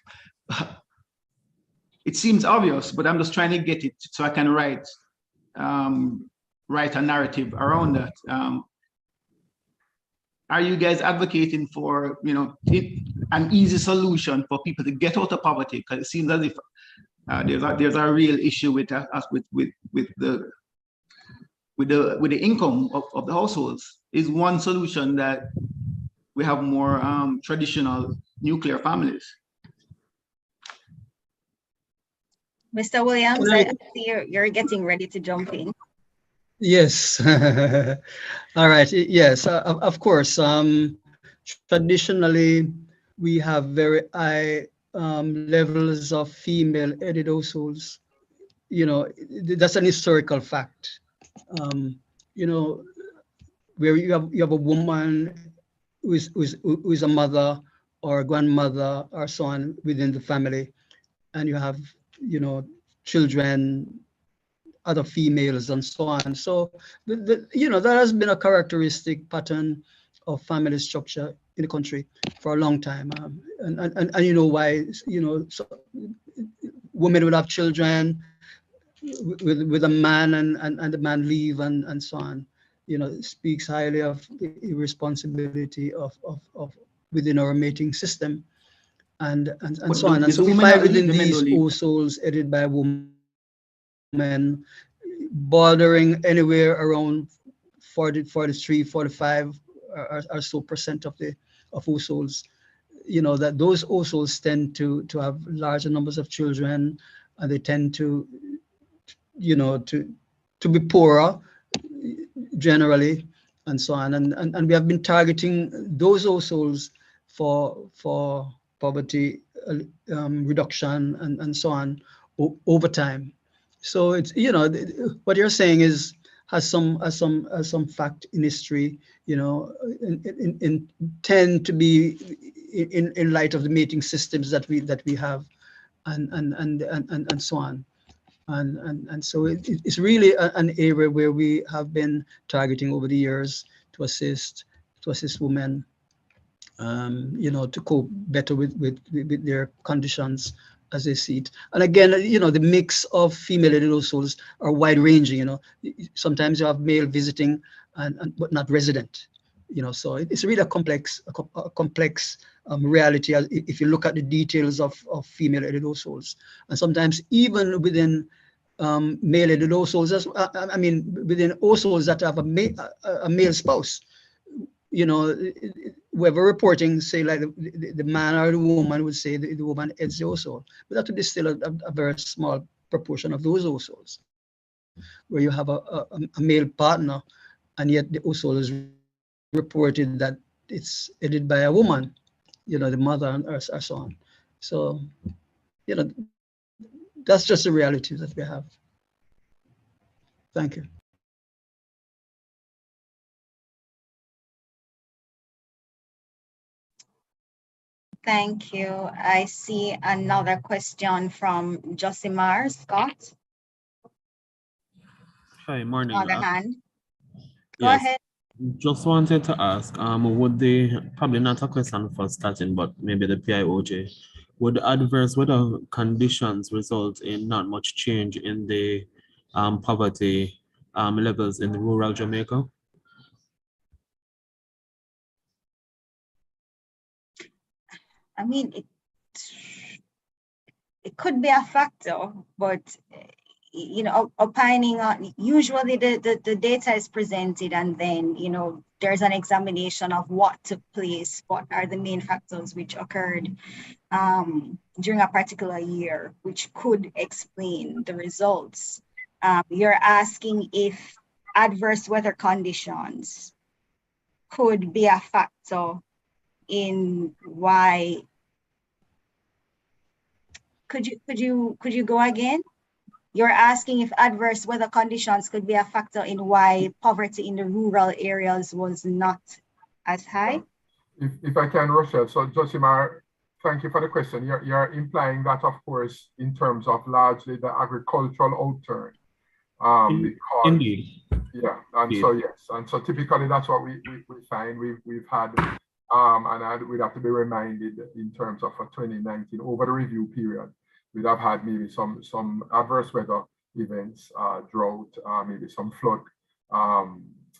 It seems obvious, but I'm just trying to get it so I can write a narrative around that. Are you guys advocating for, you know, an easy solution for people to get out of poverty? Because it seems as if there's a real issue with the income of the households. Is one solution that we have more traditional nuclear families? Mr. Williams, I see you're getting ready to jump in. Yes. All right. Yes, of course. Traditionally, we have very high levels of female-headed households. You know, that's an historical fact. You know, where you have a woman who is a mother or a grandmother or so on within the family, and you have, you know, children, other females and so on. So, you know, that has been a characteristic pattern of family structure in the country for a long time. And you know why, you know, so women would have children with a man and the man leave and so on. You know, it speaks highly of the irresponsibility of within our mating system and so on. And so we find within these households headed by women, bordering anywhere around 40, 43, 45 or so percent of households, you know, that those households tend to have larger numbers of children, and they tend to, you know, to be poorer generally, and so on. And we have been targeting those households for poverty reduction and so on over time. So it's, you know, what you're saying has some fact in history, you know, in tend to be in light of the mating systems that we have, and so on. And so it's really an area where we have been targeting over the years to assist women, you know, to cope better with their conditions as they see it. And again, you know, the mix of female-headed households are wide-ranging. You know, sometimes you have male visiting but not resident. You know, so it's really a complex reality if you look at the details of female-headed households. And sometimes even within male-headed households, I mean, within households that have a male spouse, you know, whoever reporting, say like the man or the woman would say the woman heads the household, but that would be still a very small proportion of those households, where you have a male partner, and yet the household is reported that it's headed by a woman, you know, the mother and so on. So, you know, that's just the reality that we have. Thank you. Thank you. I see another question from Josimar Scott. Hi, morning. On the hand. Go Yes. ahead. Just wanted to ask, would they, probably not a question for starting, but maybe the PIOJ, would adverse weather conditions result in not much change in the poverty levels in rural Jamaica? I mean, it could be a factor, but opining on, usually the data is presented and then, there's an examination of what took place, what are the main factors which occurred during a particular year, which could explain the results. You're asking if adverse weather conditions could be a factor in why. Could you go again? You're asking if adverse weather conditions could be a factor in why poverty in the rural areas was not as high? If I can, Rochelle, so Josimar, thank you for the question. You're implying that, of course, in terms of largely the agricultural outturn. Because, indeed. Yeah, and so yes, and so typically that's what we find. We've had, and we'd have to be reminded in terms of 2019 over the review period, we'd have had maybe some adverse weather events, drought, maybe some flood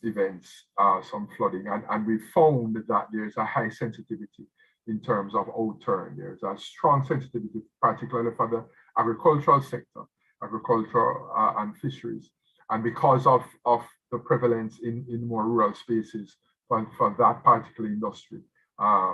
events, some flooding, and we found that there's a high sensitivity in terms of outturn. There's a strong sensitivity, particularly for the agricultural sector, agriculture and fisheries. And because of the prevalence in more rural spaces for that particular industry.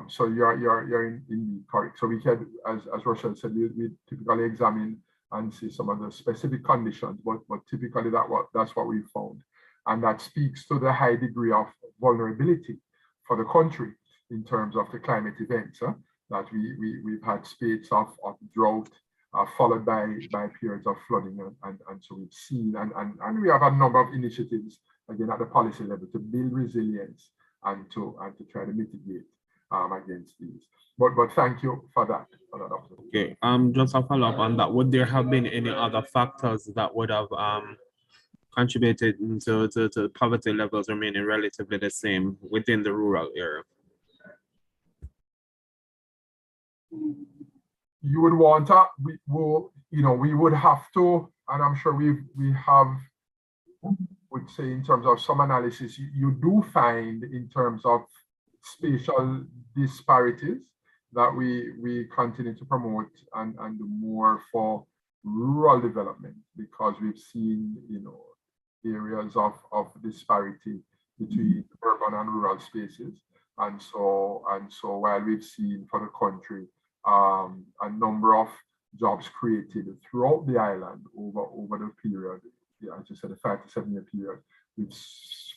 So you're in correct. So we can, as Rochelle said, we typically examine and see some of the specific conditions, but typically that's what we found. And that speaks to the high degree of vulnerability for the country in terms of the climate events, that we've had spades of drought, followed by periods of flooding, and so we've seen, and we have a number of initiatives, again, at the policy level to build resilience and to try to mitigate against these. But thank you for that. Okay, just a follow up on that. Would there have been any other factors that would have contributed to poverty levels remaining relatively the same within the rural area? You would want to, we would have to, and I'm sure we have, would say in terms of some analysis, you do find in terms of spatial disparities that we continue to promote and do more for rural development, because we've seen, areas of disparity between urban and rural spaces. And so while we've seen for the country a number of jobs created throughout the island over the period, as you said, the 5 to 7 year period, we've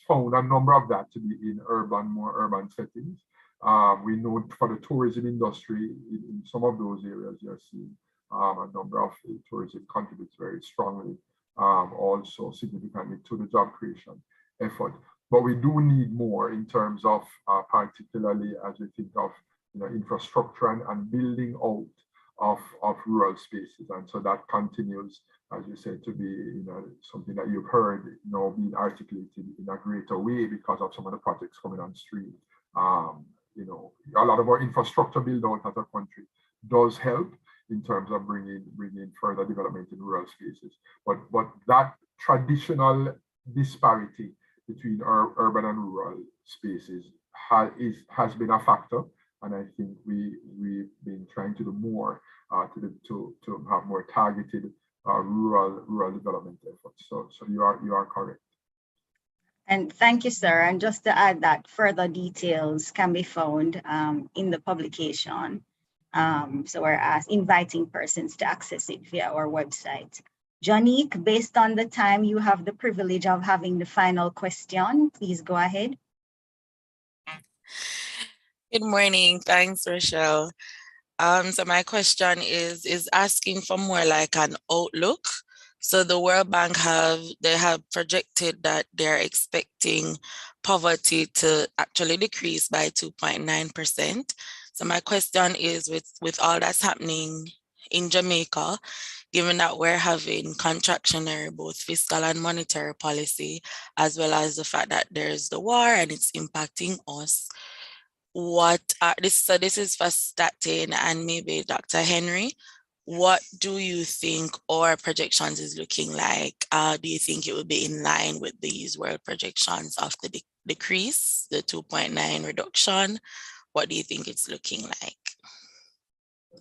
found a number of that to be in more urban settings. We know for the tourism industry, in some of those areas, you're seeing a number of tourism contributes very strongly, also significantly to the job creation effort. But we do need more in terms of, particularly as we think of infrastructure and building out of rural spaces. And so that continues, as you said, to be something that you've heard being articulated in a greater way because of some of the projects coming on stream. A lot of our infrastructure build out as a country does help in terms of bringing further development in rural spaces. But that traditional disparity between urban and rural spaces has been a factor. And I think we've been trying to do more to have more targeted rural development efforts. So you are correct. And thank you, sir. And just to add that further details can be found in the publication. So we're inviting persons to access it via our website. Jonique, based on the time, you have the privilege of having the final question. Please go ahead. Good morning. Thanks, Rochelle. So my question is asking for more like an outlook. So the World Bank have projected that they're expecting poverty to actually decrease by 2.9%. So my question is, with all that's happening in Jamaica, given that we're having contractionary both fiscal and monetary policy, as well as the fact that there's the war and it's impacting us, this is for Statin and maybe Dr. Henry. What do you think our projections is looking like? Do you think it will be in line with these world projections of the decrease, the 2.9 reduction? What do you think it's looking like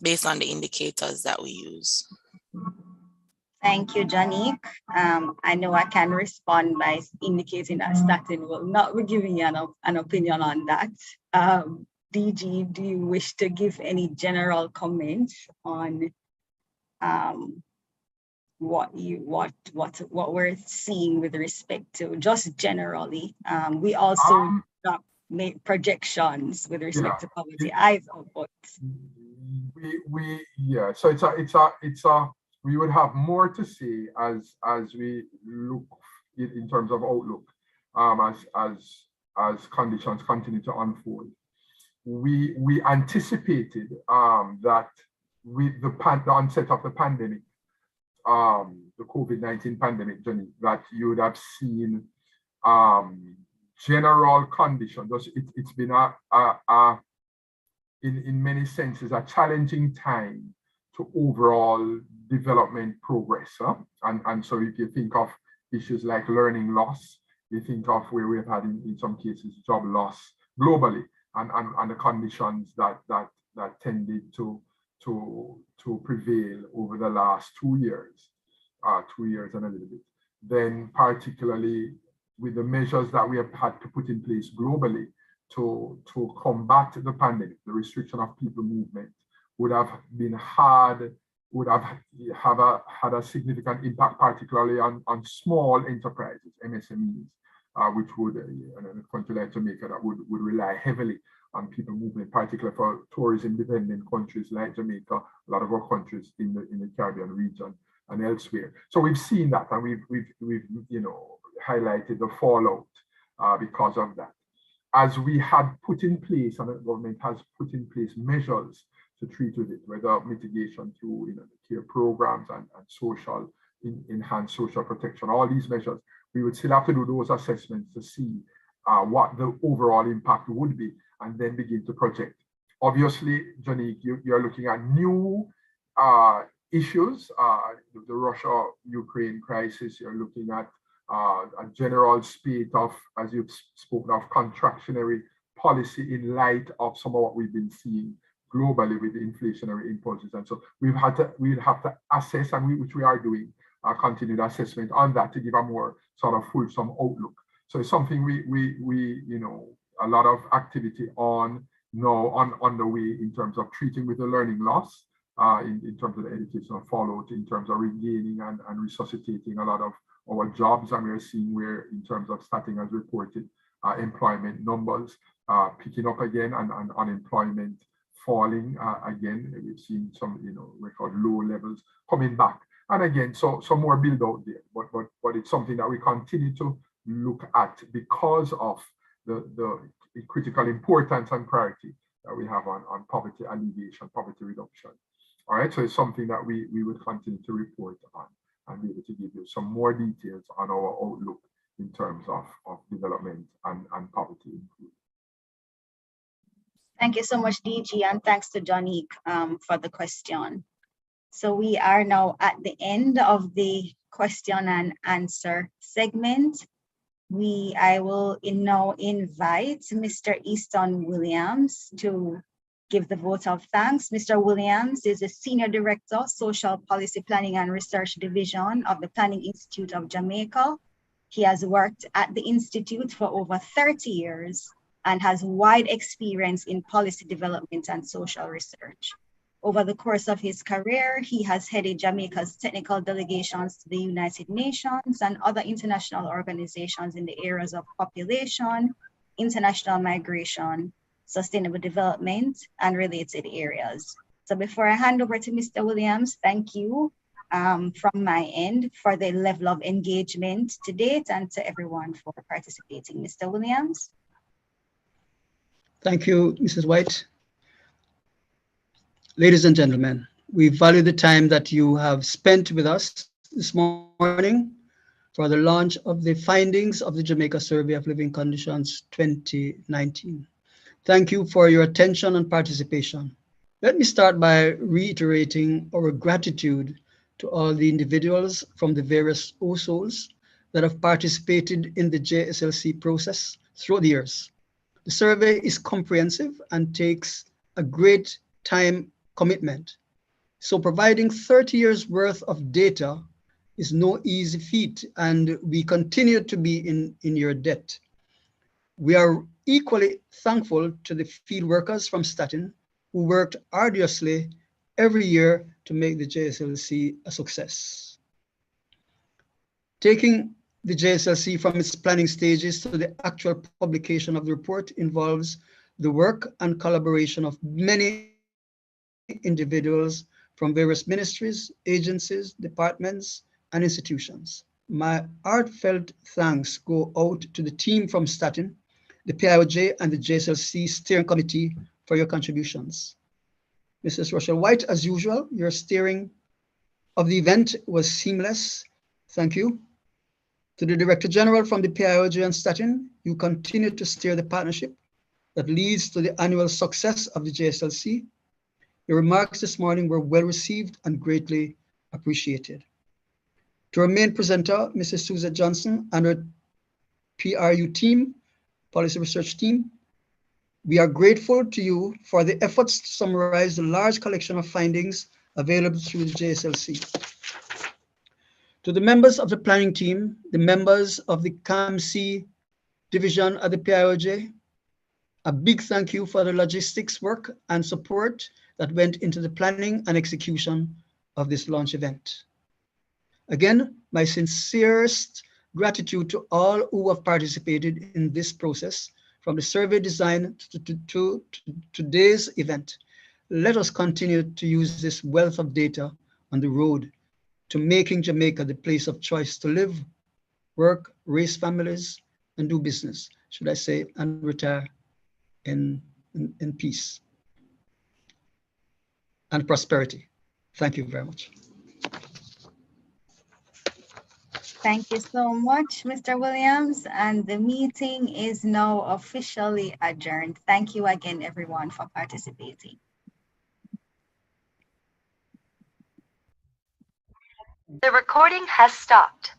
based on the indicators that we use? Thank you, Janique. I know I can respond by indicating that Statin will not be giving you an opinion on that. DG, do you wish to give any general comments on what we're seeing with respect to just generally? We also not make projections with respect to poverty either, but so it's a we would have more to say as we look in terms of outlook, as conditions continue to unfold. We anticipated that with the onset of the pandemic, the COVID-19 pandemic, Jenny, that you would have seen general conditions. It's been in many senses a challenging time to overall development progress. And so if you think of issues like learning loss, you think of where we've had in some cases job loss globally, and the conditions that tended to prevail over the last 2 years, 2 years and a little bit. Then particularly with the measures that we have had to put in place globally to combat the pandemic, the restriction of people movement would have been hard, would have had a significant impact, particularly on small enterprises, MSMEs, which would, in a country like Jamaica, that would rely heavily on people movement, particularly for tourism-dependent countries like Jamaica, a lot of our countries in the Caribbean region and elsewhere. So we've seen that, and we've highlighted the fallout because of that. As we had put in place, and the government has put in place measures to treat with it, whether mitigation through the care programs and social enhanced social protection, all these measures, we would still have to do those assessments to see what the overall impact would be, and then begin to project. Obviously, Janique, you're looking at new issues, the Russia-Ukraine crisis. You're looking at a general spate of, as you've spoken of, contractionary policy in light of some of what we've been seeing globally with the inflationary impulses. And so we'll have to assess, and which we are doing, a continued assessment on that to give a more sort of fulsome outlook. So it's something we a lot of activity on the way in terms of treating with the learning loss, in terms of the educational fallout, in terms of regaining and resuscitating a lot of our jobs. And we're seeing where, in terms of starting as reported, employment numbers picking up again, and unemployment falling again. We've seen some record low levels coming back. And again, so some more build out there, but it's something that we continue to look at because of the critical importance and priority that we have on poverty alleviation, poverty reduction. All right, so it's something that we would continue to report on and be able to give you some more details on our outlook in terms of development and poverty improvement. Thank you so much, DG, and thanks to Janique for the question. So we are now at the end of the question and answer segment. I will now invite Mr. Easton Williams to give the vote of thanks. Mr. Williams is a Senior Director, Social Policy Planning and Research Division of the Planning Institute of Jamaica. He has worked at the Institute for over 30 years and has wide experience in policy development and social research. Over the course of his career, he has headed Jamaica's technical delegations to the United Nations and other international organizations in the areas of population, international migration, sustainable development, and related areas. So before I hand over to Mr. Williams, thank you from my end for the level of engagement to date, and to everyone for participating. Mr. Williams. Thank you, Mrs. White. Ladies and gentlemen, we value the time that you have spent with us this morning for the launch of the findings of the Jamaica Survey of Living Conditions 2019. Thank you for your attention and participation. Let me start by reiterating our gratitude to all the individuals from the various households that have participated in the JSLC process through the years. The survey is comprehensive and takes a great time commitment. So providing 30 years worth of data is no easy feat, and we continue to be in your debt. We are equally thankful to the field workers from Staten who worked arduously every year to make the JSLC a success. Taking the JSLC from its planning stages to the actual publication of the report involves the work and collaboration of many individuals from various ministries, agencies, departments, and institutions. My heartfelt thanks go out to the team from Staten, the PIOJ, and the JSLC Steering Committee for your contributions. Mrs. Rochelle White, as usual, your steering of the event was seamless. Thank you. To the Director General from the PIOJ and Staten, you continue to steer the partnership that leads to the annual success of the JSLC. Your remarks this morning were well received and greatly appreciated. To our main presenter, Mrs. Suzette Johnson and her PRU team, Policy Research Team, we are grateful to you for the efforts to summarize the large collection of findings available through the JSLC. To the members of the planning team, the members of the CAMC division at the PIOJ, a big thank you for the logistics work and support that went into the planning and execution of this launch event. Again, my sincerest gratitude to all who have participated in this process, from the survey design to today's event. Let us continue to use this wealth of data on the road to making Jamaica the place of choice to live, work, raise families, and do business, should I say, and retire in peace and prosperity. Thank you very much. Thank you so much, Mr. Williams. And the meeting is now officially adjourned. Thank you again, everyone, for participating. The recording has stopped.